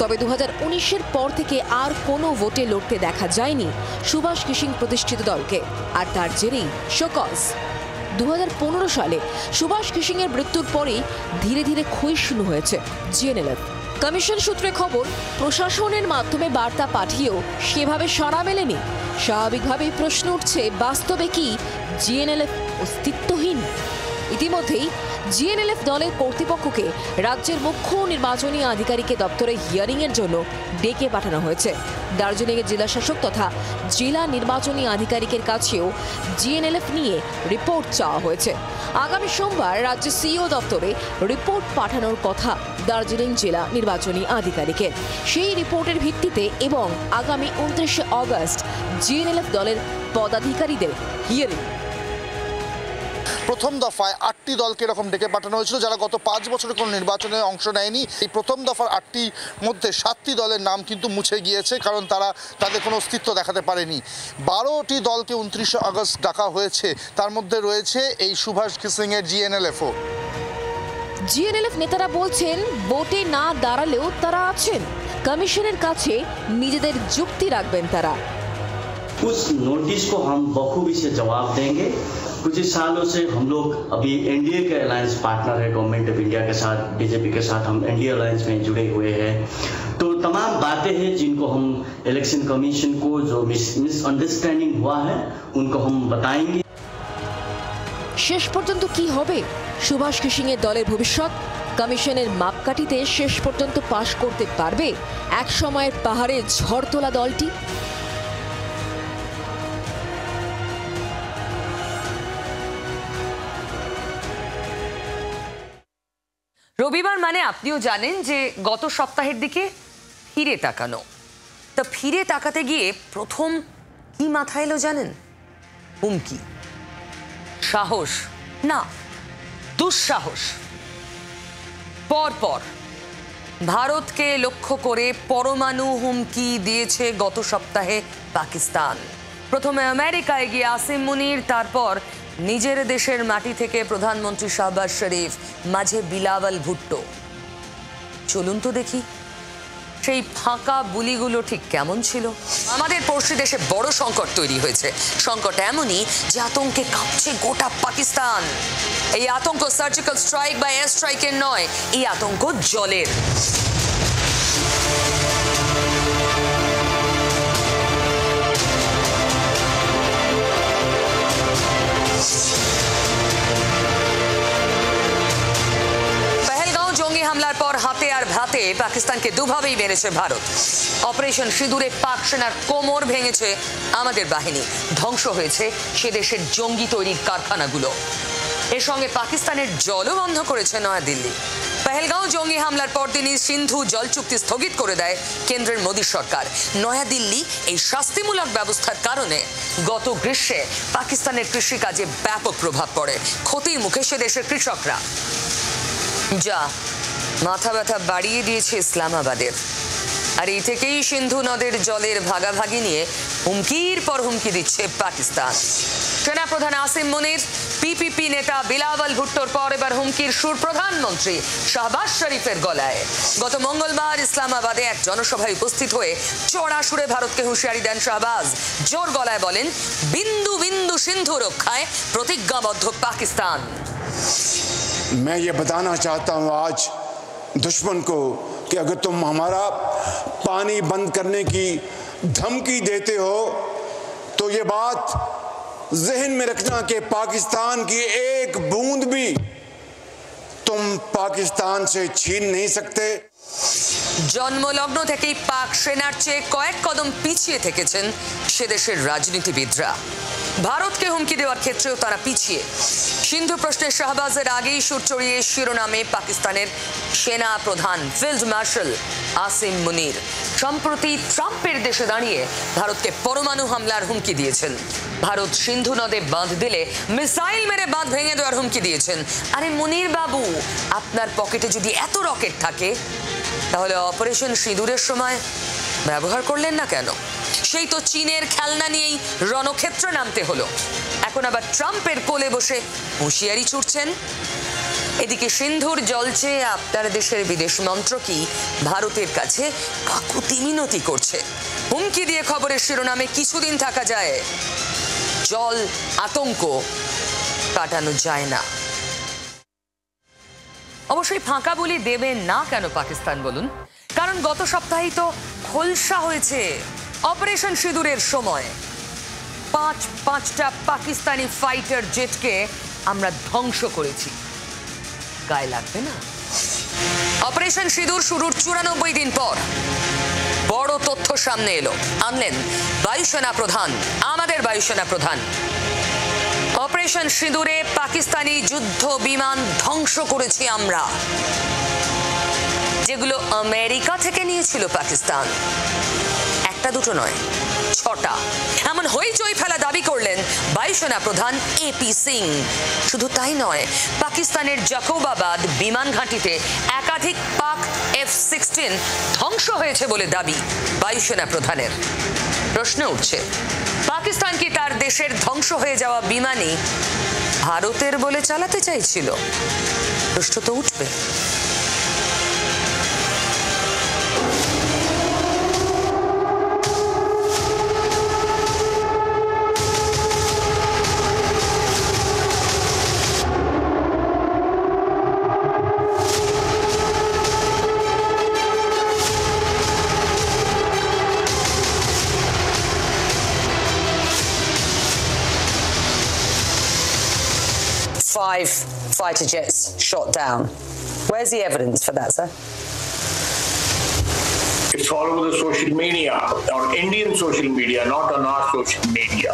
তবে 2019-এর পর থেকে আর কোনো ভোটে লড়তে দেখা যায়নি সুভাষ ঘিসিং প্রতিষ্ঠিত দলকে। আর তার জেরেই শোকজ। 2015 সালে সুভাষ ঘিসিং এর মৃত্যুর পরেই ধীরে ধীরে ক্ষয়িষ্ণু হয়েছে জিএনএলএফ। কমিশন সূত্রে খবর, প্রশাসনের মাধ্যমে বার্তা পাঠিয়েও সেভাবে সাড়া মেলেনি। স্বাভাবিকভাবেই প্রশ্ন উঠছে, বাস্তবে কি জিএনএলএফ অস্তিত্বহীন? ইতিমধ্যেই জিএনএলএফ দলের কর্তৃপক্ষকে রাজ্যের মুখ্য নির্বাচনী আধিকারিকের দপ্তরে হিয়ারিংয়ের জন্য ডেকে পাঠানো হয়েছে। দার্জিলিংয়ের জেলা শাসক তথা জেলা নির্বাচনী আধিকারিকের কাছেও জিএনএলএফ নিয়ে রিপোর্ট চাওয়া হয়েছে। আগামী সোমবার রাজ্য সিইও দপ্তরে রিপোর্ট পাঠানোর কথা দার্জিলিং জেলা নির্বাচনী আধিকারিকের। সেই রিপোর্টের ভিত্তিতে এবং আগামী 29 অগস্ট জিএনএলএফ দলের পদাধিকারীদের হিয়ারিং। প্রথম দফায় 8টি দলকে এরকম ডেকে পাঠানো হয়েছিল যারা গত 5 বছরে কোনো নির্বাচনে অংশ নেয়নি। এই প্রথম দফার 8টির মধ্যে 7টি দলের নাম কিন্তু মুছে গিয়েছে, কারণ তারা তাদের কোনো অস্তিত্ব দেখাতে পারেনি। 12টি দলকে 29 আগস্ট ডাকা হয়েছে, তার মধ্যে রয়েছে এই সুভাষ ঘিসিংয়ের জিএনএলএফও। জিএনএলএফ নেতারা বলছেন ভোটে না দাঁড়ালেও তারা আছেন। কমিশনের কাছে নিজেদের যুক্তি রাখবেন তারা। उस नोटिस को हम बखूबी से जवाब देंगे। कुछ सालों से हम लोग अभी एनडीए के अलायंस पार्टनर है गवर्नमेंट ऑफ इंडिया के साथ, बीजेपी के साथ हम एनडीए अलायंस में जुड़े हुए हैं। तो तमाम बातें हैं जिनको हम इलेक्शन कमीशन को जो मिसअंडरस्टैंडिंग हुआ है उनको हम बताएंगे। শেষ পর্যন্ত কি হবে সুভাষ কিশিং এর দলের ভবিষ্যৎ? কমিশনের মাপকাঠিতে শেষ পর্যন্ত পাশ করতে পারবে এক সময়ের পাহাড়ে ঝড় তোলা দলটি? রবিবার মানে আপনিও জানেন যে গত সপ্তাহের দিকে ফিরে তাকানো। তা ফিরে তাকাতে গিয়ে প্রথম কি মাথায় এলো জানেন? হুমকি, সাহস না দুঃসাহস। পরপর ভারতকে লক্ষ্য করে পরমাণু হুমকি দিয়েছে গত সপ্তাহে পাকিস্তান। প্রথমে আমেরিকায় গিয়ে আসিম মুনির, তারপর নিজের দেশের মাটি থেকে প্রধানমন্ত্রী শাহবাজ শরীফ, মাঝে বিলাওয়াল ভুট্টো। চলুন তো দেখি সেই ফাঁকা বুলিগুলো ঠিক কেমন ছিল। আমাদের পড়শি দেশে বড় সংকট তৈরি হয়েছে। সংকট এমনই যে আতঙ্কে কাঁপছে গোটা পাকিস্তান। এই আতঙ্ক সার্জিক্যাল স্ট্রাইক বা এয়ার স্ট্রাইকের নয়, এই আতঙ্ক জলের। জঙ্গি হামলার পর হাতে আর ভাতে পাকিস্তানকে দুভাবেই মেরেছে ভারত। অপারেশন সিঁদুরে পাক সেনার কোমর ভেঙেছে আমাদের বাহিনী, ধ্বংস হয়েছে সে দেশের জঙ্গি তৈরির কারখানাগুলো। এর সঙ্গে পাকিস্তানের জলও বন্ধ করেছে নয়াদিল্লি। পহেলগাঁও জঙ্গি হামলার পরদিনই সিন্ধু জল চুক্তি স্থগিত করে দেয় কেন্দ্রের মোদী সরকার। নয়াদিল্লি এই শাস্তিমূলক ব্যবস্থার কারণে গত গ্রীষ্মে পাকিস্তানের কৃষিকাজে ব্যাপক প্রভাব পড়ে। ক্ষতির মুখে সে দেশের কৃষকরা, যা মাথা ব্যথা বাড়িয়ে দিয়েছে ইসলামাবাদের। আর এই থেকেই সিন্ধু নদের জলের ভাগাভাগি নিয়ে হুমকির পর হুমকি দিচ্ছে পাকিস্তান। সেনাপ্রধান আসিম মুনির, পিপিপি নেতা বিলাওয়াল ভুট্টোর পর এবার হুমকির সুর প্রধানমন্ত্রী শাহবাজ শরীফের গলায়। গত মঙ্গলবার ইসলামাবাদে এক জনসভায় উপস্থিত হয়ে চড়া সুরে ভারতকে হুঁশিয়ারি দেন শাহবাজ। জোর গলায় বলেন, বিন্দু বিন্দু সিন্ধু রক্ষায় প্রতিজ্ঞাবদ্ধ পাকিস্তান। मैं ये बताना चाहता हूँ आज दुश्मन को कि अगर तुम हमारा पानी बंद करने की धमकी देते हो तो ये बात जहन में रखना कि पाकिस्तान की एक बूंद भी तुम पाकिस्तान से छीन नहीं सकते। জন্মলগ্ন থেকেই পাক সেনার চেয়ে কয়েক কদম পিছিয়ে থেকেছেন সে দেশের রাজনীতিবিদরা। ভারতকে হুমকি দেওয়ার ক্ষেত্রেও তারা পিছিয়ে। সিন্ধু প্রশ্নে শাহবাজের আগেই সুর চড়িয়ে শিরোনামে পাকিস্তানের সেনা প্রধান ফিল্ড মার্শাল আসিম মুনির সম্প্রতি ট্রাম্পের দেশে দাঁড়িয়ে ভারতকে পরমাণু হামলার হুমকি দিয়েছেন। ভারত সিন্ধু নদে বাঁধ দিলে মিসাইল মেরে বাঁধ ভেঙে দেওয়ার হুমকি দিয়েছেন। আরে মুনির বাবু, আপনার পকেটে যদি এত রকেট থাকে তাহলে অপারেশন সিঁদুরের সময় ব্যবহার করলেন না কেন? সেই তো চীনের খেলনা নিয়েই রণক্ষেত্র নামতে হলো। এখন আবার ট্রাম্পের কোলে বসে হুঁশিয়ারি ছুটছেন। এদিকে সিন্ধুর জল চেয়ে আপনার দেশের বিদেশ মন্ত্রকই ভারতের কাছে কাকুতি মিনতি করছে। হুমকি দিয়ে খবরের শিরোনামে কিছুদিন থাকা যায়, জল আতঙ্ক কাটানো যায় না। অবশ্যই ফাঁকা বলি দেবেন না কেন পাকিস্তান বলুন? কারণ গত সপ্তাহেই তো খোলসা হয়েছে অপারেশন সিঁদুরের সময়। পাঁচটা পাকিস্তানি ফাইটার জেটকে আমরা ধ্বংস করেছি। গায়ে লাগবে না? অপারেশন সিঁদুর শুরুর 94 দিন পর বড় তথ্য সামনে এলো। আনলেন বায়ুসেনা প্রধান, আমাদের বায়ুসেনা প্রধান। অপারেশন সিঁদুরে পাকিস্তানি যুদ্ধ বিমান ধ্বংস করেছি আমরা, যেগুলো আমেরিকা থেকে নিয়েছিল পাকিস্তান। একটা দুটো নয়, 6টা। এমন হইচই ফেলা দাবি করলেন বায়ুসেনা প্রধান এপি সিং। শুধু তাই নয়, পাকিস্তানের জাকোবাবাদ বিমান ঘাঁটিতে একাধিক পাক F-16 ধ্বংস হয়েছে বলে দাবি বায়ুসেনা প্রধানের। প্রশ্ন উঠছে, পাকিস্তান কি তার দেশের ধ্বংস হয়ে যাওয়া বিমানই ভারতের বলে চালাতে চাইছিল? প্রশ্ন তো উঠবে। 5 fighter jets shot down. Where's the evidence for that, sir? It's all over the social media, or Indian social media, not on our social media.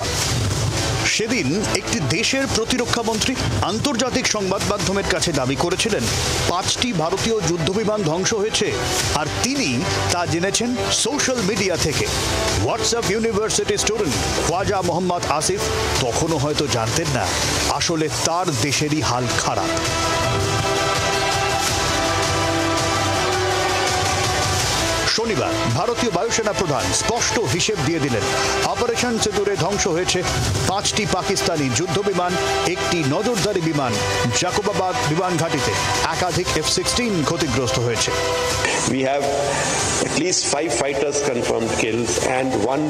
সেদিন একটি দেশের প্রতিরক্ষা মন্ত্রী আন্তর্জাতিক সংবাদ মাধ্যমের কাছে দাবি করেছিলেন 5টি ভারতীয় যুদ্ধবিমান ধ্বংস হয়েছে, আর তিনি তা জেনেছেন সোশ্যাল মিডিয়া থেকে। WhatsApp university student Khwaja Mohammad Asif তখনও হয়তো জানতেন না আসলে তার দেশেরই হাল খারাপ। শনিবার ভারতীয় বায়ুসেনা প্রধান স্পষ্ট হিসেব দিয়ে দিলেন। অপারেশন সিঁদুরে ধ্বংস হয়েছে 5টি পাকিস্তানি যুদ্ধবিমান, একটি নজরদারি বিমান, জাকোবাবাদ বিমান ঘাঁটিতে একাধিক F-16 ক্ষতিগ্রস্ত হয়েছে। We have at least 5 fighters confirmed killed and 1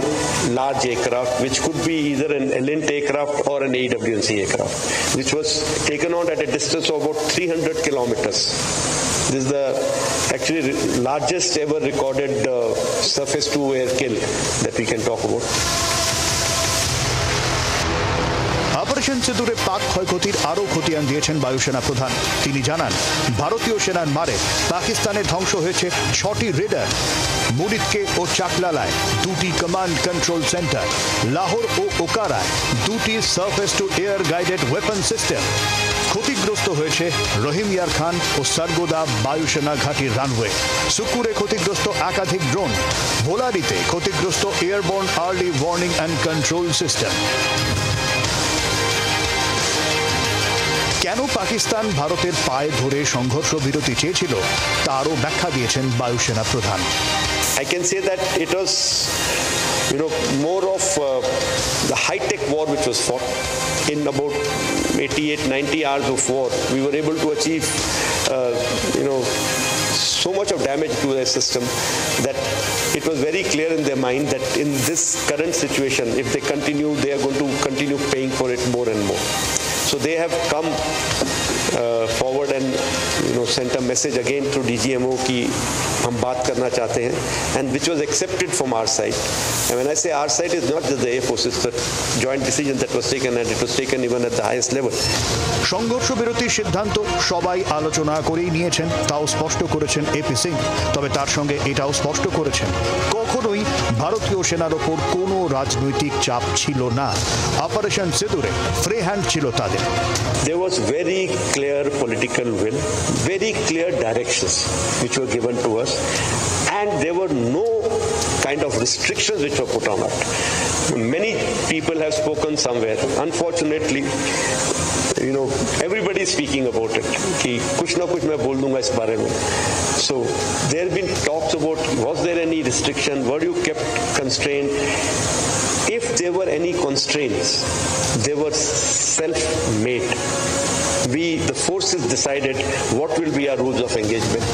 large aircraft, which could be either an Elint aircraft or an AWNC aircraft, which was taken out at a distance of about 300 kilometers. This is the actually largest ever recorded surface-to-air kill that we can talk about. Operation সিঁদুরে পাক ক্ষয়ক্ষতির আরও খতিয়ান দিয়েছেন বায়ুসেনা প্রধান। তিনি জানান, ভারতীয় সেনার মারে পাকিস্তানে ধ্বংস হয়েছে 6টি রেডার, মুরিদকে ও চাকলালায় 2টি কমান্ড কন্ট্রোল সেন্টার, লাহোর ও ওকারায় 2টি surface two air guided weapon system. ক্ষতিগ্রস্ত হয়েছে রহিমিয়ার খান ও সারগোদা বায়ুসেনা ঘাঁটির রানওয়ে। সুকুরে ক্ষতিগ্রস্ত একাধিক ড্রোন, ভোলারিতে ক্ষতিগ্রস্ত airborne early warning and control system. কেন পাকিস্তান ভারতের পায়ে ধরে সংঘর্ষ বিরতি চেয়েছিল তারও ব্যাখ্যা দিয়েছেন বায়ুসেনা প্রধান। I can say that it was, more of the high-tech war which was fought. In about 88-90 hours of war, we were able to achieve, so much of damage to their system that it was very clear in their mind that in this current situation, if they continue, they are going to continue paying for it more and more. So they have come forward and sent a message again through DGMO कि हम बात करना चाहते हैं, and which was accepted from our side. And when I say our side, it's not just the Air Force, it's the joint decision that was taken, and it was taken even at the highest level. সংঘর্ষ বিরতির সিদ্ধান্ত সবাই আলোচনা করেই নিয়েছেন, তাও স্পষ্ট করেছেন এপি সিং। তবে তার সঙ্গে এটাও স্পষ্ট করেছেন, কখনোই ভারতীয় সেনার ওপর কোনো রাজনৈতিক চাপ ছিল না। অপারেশন সিঁদুরে ফ্রি হ্যান্ড ছিল তাদের। There was very clear political will, very clear directions which were given to us, and there were no kind of restrictions which were put on it. Many people have spoken somewhere. Unfortunately, everybody is speaking about it कि कुछ ना कुछ मैं बोल दूंगा इस बारे में. So there have been talks about was there any restriction, were you kept constrained? If there were any constraints, they were self-made. We, the forces, decided what will be our rules of engagement.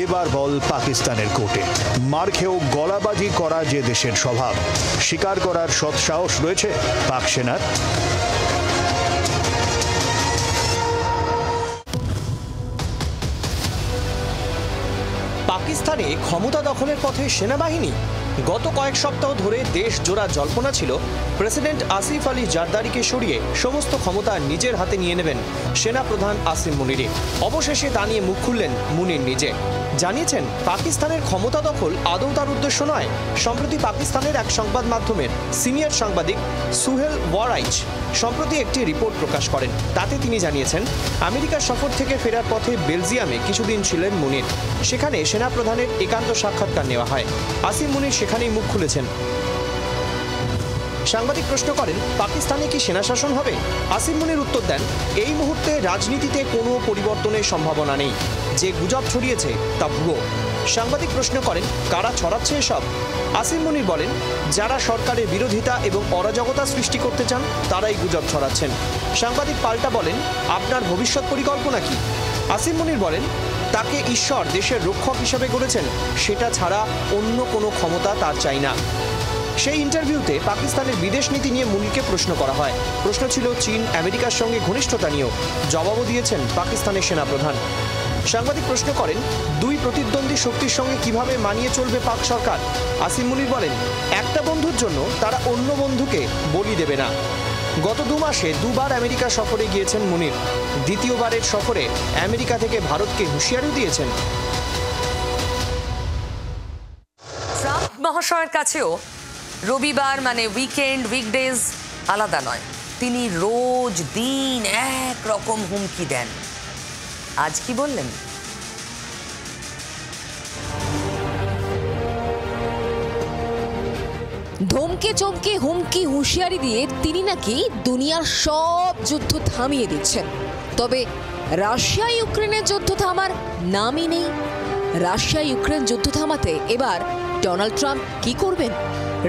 এবার বল পাকিস্তানের কোর্টে। মার খেয়েও গলাবাজি করা যে দেশের স্বভাব, স্বীকার করার সৎসাহস রয়েছে পাক সেনার। পাকিস্তানে ক্ষমতা দখলের পথে সেনাবাহিনী। গত কয়েক সপ্তাহ ধরে দেশ জোড়া জল্পনা ছিল প্রেসিডেন্ট আসিফ আলী জারদারিকে সরিয়ে সমস্ত ক্ষমতা নিজের হাতে নিয়ে নেবেন সেনাপ্রধান আসিম মুনির। অবশেষে তা নিয়ে মুখ খুললেন মুনির নিজে। জানিয়েছেন পাকিস্তানের ক্ষমতা দখল আদৌ তার উদ্দেশ্য নয়। সম্প্রতি পাকিস্তানের এক সংবাদ মাধ্যমের সিনিয়র সাংবাদিক সুহেল ওয়ারাইচ সম্প্রতি একটি রিপোর্ট প্রকাশ করেন। তাতে তিনি জানিয়েছেন আমেরিকার সফর থেকে ফেরার পথে বেলজিয়ামে কিছুদিন ছিলেন মুনির। সেখানে সেনাপ্রধানের একান্ত সাক্ষাৎকার নেওয়া হয়। আসিম মুনির সেখানেই মুখ খুলেছেন। সাংবাদিক প্রশ্ন করেন পাকিস্তানে কি সেনা শাসন হবে? আসিম মুনির উত্তর দেন এই মুহূর্তে রাজনীতিতে কোনো পরিবর্তনের সম্ভাবনা নেই। যে গুজব ছড়িয়েছে তা ভুয়ো। সাংবাদিক প্রশ্ন করেন কারা ছড়াচ্ছে এসব? আসিম মুনির বলেন যারা সরকারের বিরোধিতা এবং অরাজকতা সৃষ্টি করতে চান তারাই গুজব ছড়াচ্ছেন। সাংবাদিক পাল্টা বলেন আপনার ভবিষ্যৎ পরিকল্পনা কি? আসিম মুনির বলেন তাকে ঈশ্বর দেশের রক্ষক হিসেবে গড়েছেন, সেটা ছাড়া অন্য কোনো ক্ষমতা তার চাই না। সেই ইন্টারভিউতে পাকিস্তানের বিদেশ নীতি নিয়ে মুনিরকে প্রশ্ন করা হয়। প্রশ্ন ছিল চীন আমেরিকার সঙ্গে ঘনিষ্ঠতা নিয়েও। জবাবও দিয়েছেন পাকিস্তানের সেনাপ্রধান। সাংবাদিক প্রশ্ন করেন দুই প্রতিদ্বন্দ্বী শক্তির সঙ্গে কিভাবে মানিয়ে চলবে পাক সরকার? আসিম মুনির বলেন একটা বন্ধুর জন্য তারা অন্য বন্ধুকে বলি দেবে না। গত 2 মাসে 2 বার আমেরিকা সফরে গিয়েছেন মুনির। দ্বিতীয়বারের সফরে আমেরিকা থেকে ভারতকে হুঁশিয়ারি দিয়েছেন। ট্রাম্প মহাশয়ের কাছেও রবিবার মানে উইকেন্ড উইকডেজ আলাদা নয়, তিনি রোজ দিন এক রকম হুমকি দেন। আজ কি বললেন? ধমকে চমকে হুমকি হুঁশিয়ারি দিয়ে তিনি নাকি দুনিয়ার সব যুদ্ধ থামিয়ে দিচ্ছেন। তবে রাশিয়া ইউক্রেনের যুদ্ধ থামার নামই নেই। রাশিয়া ইউক্রেন যুদ্ধ থামাতে এবার ডোনাল্ড ট্রাম্প কি করবেন?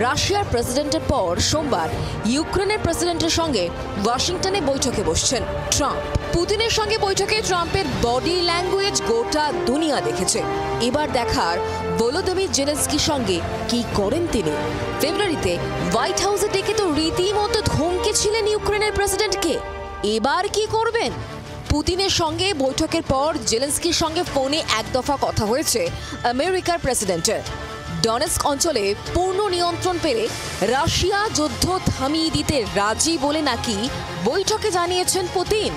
রাশিয়ার প্রেসিডেন্টের পর সোমবার ইউক্রেনের প্রেসিডেন্টের সঙ্গে ওয়াশিংটনে বৈঠকে বসছেন ট্রাম্প। পুতিনের সঙ্গে বৈঠকে ট্রাম্পের বডি ল্যাঙ্গুয়েজ গোটা দুনিয়া দেখেছে। এবার দেখার ভলোদিমির জেলেনস্কির সঙ্গে কি করেন তিনি। ফেব্রুয়ারিতে হোয়াইট হাউসে ডেকে তো রীতিমতো ধমকেছিলেন ইউক্রেনের প্রেসিডেন্টকে। এবার কি করবেন? পুতিনের সঙ্গে বৈঠকের পর জেলেনস্কির সঙ্গে ফোনে এক দফা কথা হয়েছে আমেরিকার প্রেসিডেন্টের। ডনেস্ক অঞ্চলে পূর্ণ নিয়ন্ত্রণ পেলে রাশিয়া যুদ্ধ থামিয়ে দিতে রাজি বলে নাকি বৈঠকে জানিয়েছেন পুতিন।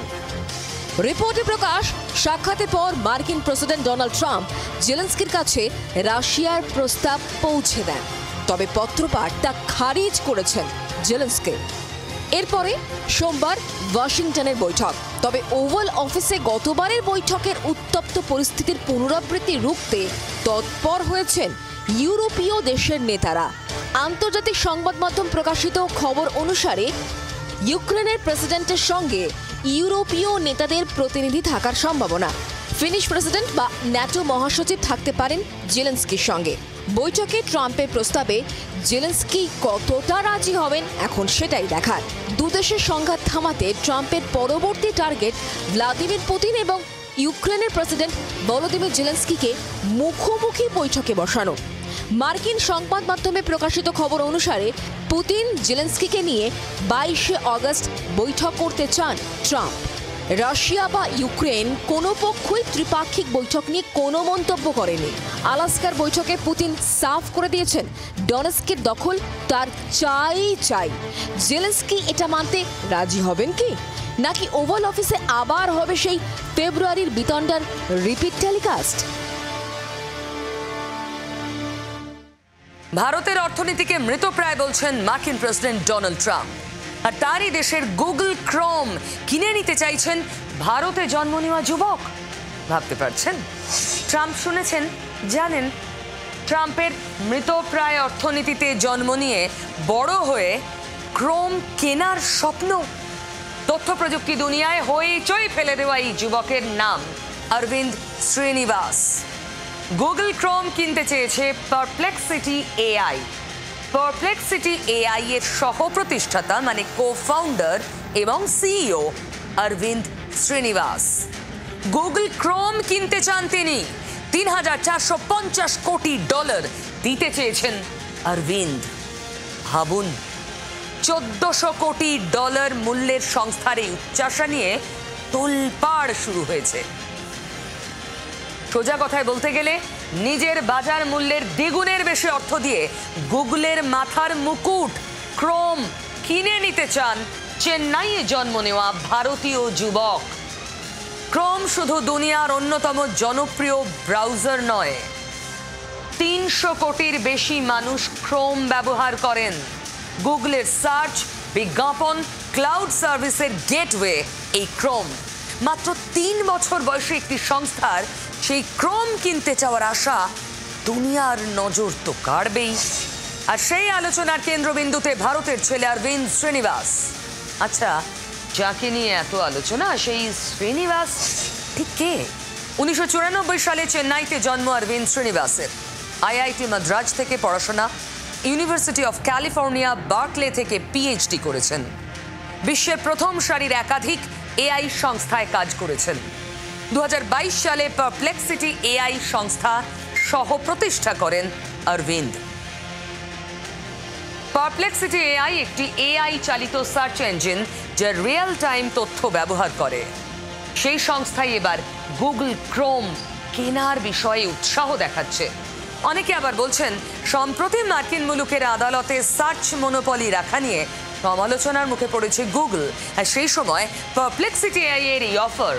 রিপোর্টে প্রকাশ, সাক্ষাতের পর মার্কিন প্রেসিডেন্ট ডোনাল্ড ট্রাম্প জেলেনস্কির কাছে রাশিয়ার প্রস্তাব পৌঁছে দেন, তবে পত্রপাঠ তা খারিজ করেছেন জেলেনস্কি। এরপরে সোমবার ওয়াশিংটনের বৈঠক। তবে ওভাল অফিসে গতবারের বৈঠকের উত্তপ্ত পরিস্থিতির পুনরাবৃত্তি রুখতে তৎপর হয়েছেন ইউরোপীয় দেশের নেতারা। আন্তর্জাতিক সংবাদ মাধ্যম প্রকাশিত খবর অনুসারে ইউক্রেনের প্রেসিডেন্টের সঙ্গে ইউরোপীয় নেতাদের প্রতিনিধি থাকার সম্ভাবনা। ফিনিশ প্রেসিডেন্ট বা ন্যাটো মহাসচিব থাকতে পারেন জেলেনস্কির সঙ্গে। বৈঠকে ট্রাম্পের প্রস্তাবে জেলেনস্কি কতটা রাজি হবেন এখন সেটাই দেখার। দুদেশের সংঘাত থামাতে ট্রাম্পের পরবর্তী টার্গেট ভ্লাদিমির পুতিন এবং ইউক্রেনের প্রেসিডেন্ট ভলোদিমির জেলেনস্কিকে মুখোমুখি বৈঠকে বসানো। মার্কিন সংবাদ মাধ্যমে প্রকাশিত খবর অনুসারে পুতিন জেলেনস্কিকে নিয়ে 22শে আগস্ট বৈঠক করতে চান ট্রাম্প। রাশিয়া বা ইউক্রেন কোনো পক্ষই ত্রিপাক্ষিক বৈঠক নিয়ে কোনো মন্তব্য করেনি। আলাস্কার বৈঠকে পুতিন সাফ করে দিয়েছেন ডনেস্কের দখল তার চাই। জেলেনস্কি এটা মানতে রাজি হবেন কি, নাকি ওভাল অফিসে আবার হবে সেই ফেব্রুয়ারির বিতণ্ডার রিপিট টেলিকাস্ট? ভারতের অর্থনীতিকে মৃতপ্রায় বলছেন মার্কিন প্রেসিডেন্ট ডোনাল্ড ট্রাম্প, আর তারই দেশের গুগল ক্রোম কিনে নিতে চাইছেন ভারতে জন্ম নেওয়া যুবক। ভাবতে পারছেন? ট্রাম্প শুনেছেন, জানেন, ট্রাম্পের মৃতপ্রায় অর্থনীতিতে জন্ম নিয়ে বড় হয়ে ক্রোম কেনার স্বপ্ন। তথ্য প্রযুক্তি দুনিয়ায় হইচই ফেলে দেওয়া এই যুবকের নাম অরবিন্দ শ্রীনিবাস। গুগল ক্রোম কিনতে চেয়েছে পারপ্লেক্সিটি এআই। পারপ্লেক্সিটি এআই এর সহ প্রতিষ্ঠাতা মানে কো-ফাউন্ডার এবং CEO Arvind Srinivas. Google Chrome কিনতে চান তিনি। $3,450 কোটি দিতে চেয়েছেন অরবিন্দ। ভাবুন, $1,400 কোটি মূল্যের সংস্থার এই উচ্চাসা নিয়ে তোলপাড় শুরু হয়েছে। সোজা কথায় বলতে গেলে নিজের বাজার মূল্যের দ্বিগুণের বেশি অর্থ দিয়ে গুগলের মাথার মুকুট ক্রোম কিনে নিতে চান চেন্নাইয়ে জন্ম নেওয়া ভারতীয় যুবক। ক্রোম শুধু দুনিয়ার অন্যতম জনপ্রিয় ব্রাউজার নয়, 300 কোটির বেশি মানুষ ক্রোম ব্যবহার করেন। গুগলের সার্চ, বিজ্ঞাপন, ক্লাউড সার্ভিসের গেটওয়ে এই ক্রোম। মাত্র 3 বছর বয়সী একটি সংস্থার সেই ক্রোম কিনতে চাওয়ার আশা দুনিয়ার নজর তো কাড়বেই। আর সেই আলোচনার কেন্দ্রবিন্দুতে ভারতের ছেলে অরবিন্দ শ্রীনিবাস। আচ্ছা, যাকে নিয়ে এত আলোচনা, সেই শ্রীনিবাস ঠিক কে? 1994 সালে চেন্নাইতে জন্ম অরবিন্দ শ্রীনিবাসের। আইআইটি মাদ্রাজ থেকে পড়াশোনা, ইউনিভার্সিটি অফ ক্যালিফোর্নিয়া বার্কলে থেকে পিএইচডি করেছেন। বিশ্বের প্রথম সারির একাধিক এআই সংস্থায় কাজ করেছেন। 2022 সালে পারপ্লেক্সিটি এআই সংস্থা সহ প্রতিষ্ঠা করেন অরবিন্দ। পারপ্লেক্সিটি এআই একটি এআই চালিত সার্চ ইঞ্জিন যা রিয়েল টাইম তথ্য ব্যবহার করে। সেই সংস্থাই এবার গুগল ক্রোম কেনার বিষয়ে উৎসাহ দেখাচ্ছে। অনেকে আবার বলছেন, সম্প্রতি মার্কিন মুলুকের আদালতে সার্চ মনোপলি রাখা নিয়ে সমালোচনার মুখে পড়েছে গুগল, আর সেই সময় পারপ্লেক্সিটি এআই এর এই অফার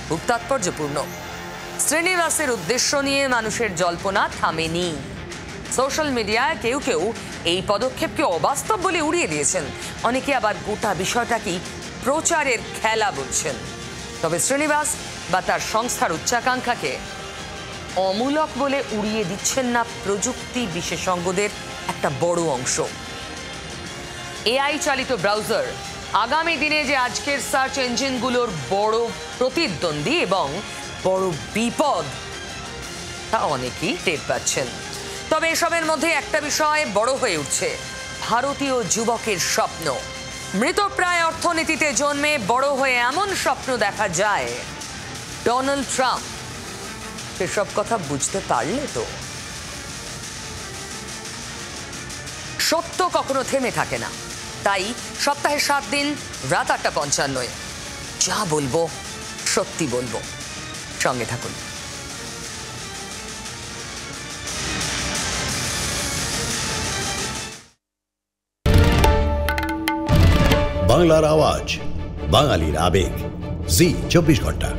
খুব তাৎপর্যপূর্ণ। শ্রীনিবাসের উদ্দেশ্য নিয়ে মানুষের জল্পনা থামেনি। সোশ্যাল মিডিয়ায় কেউ কেউ এই পদক্ষেপকে অবাস্তব বলে উড়িয়ে দিয়েছেন, অনেকে আবার গোটা বিষয়টাকে প্রচারের খেলা বলছেন। তবে শ্রীনিবাস বা তার সংস্থার উচ্চাকাঙ্ক্ষাকে অমূলক বলে উড়িয়ে দিচ্ছেন না প্রযুক্তি বিশেষজ্ঞদের একটা বড় অংশ। এআই চালিত ব্রাউজার আগামী দিনে যে আজকের সার্চ ইঞ্জিনগুলোর বড় প্রতিদ্বন্দ্বী এবং বড় বিপদ, তা অনেকেই টের পাচ্ছেন। তবে এসবের মধ্যে একটা বিষয় বড় হয়ে উঠছে, ভারতীয় যুবকের স্বপ্ন। মৃতপ্রায় অর্থনীতিতে জন্মে বড় হয়ে এমন স্বপ্ন দেখা যায় ডোনাল্ড ট্রাম্প সেসব কথা বুঝতে পারলে তো। সত্য কখনো থেমে থাকে না, তাই সপ্তাহে 7 দিন রাত 8:55 যা বলবো সত্যি বলবো। সঙ্গে থাকুন। বাংলার আওয়াজ, বাঙালির আবেগ, জি 24 ঘন্টা।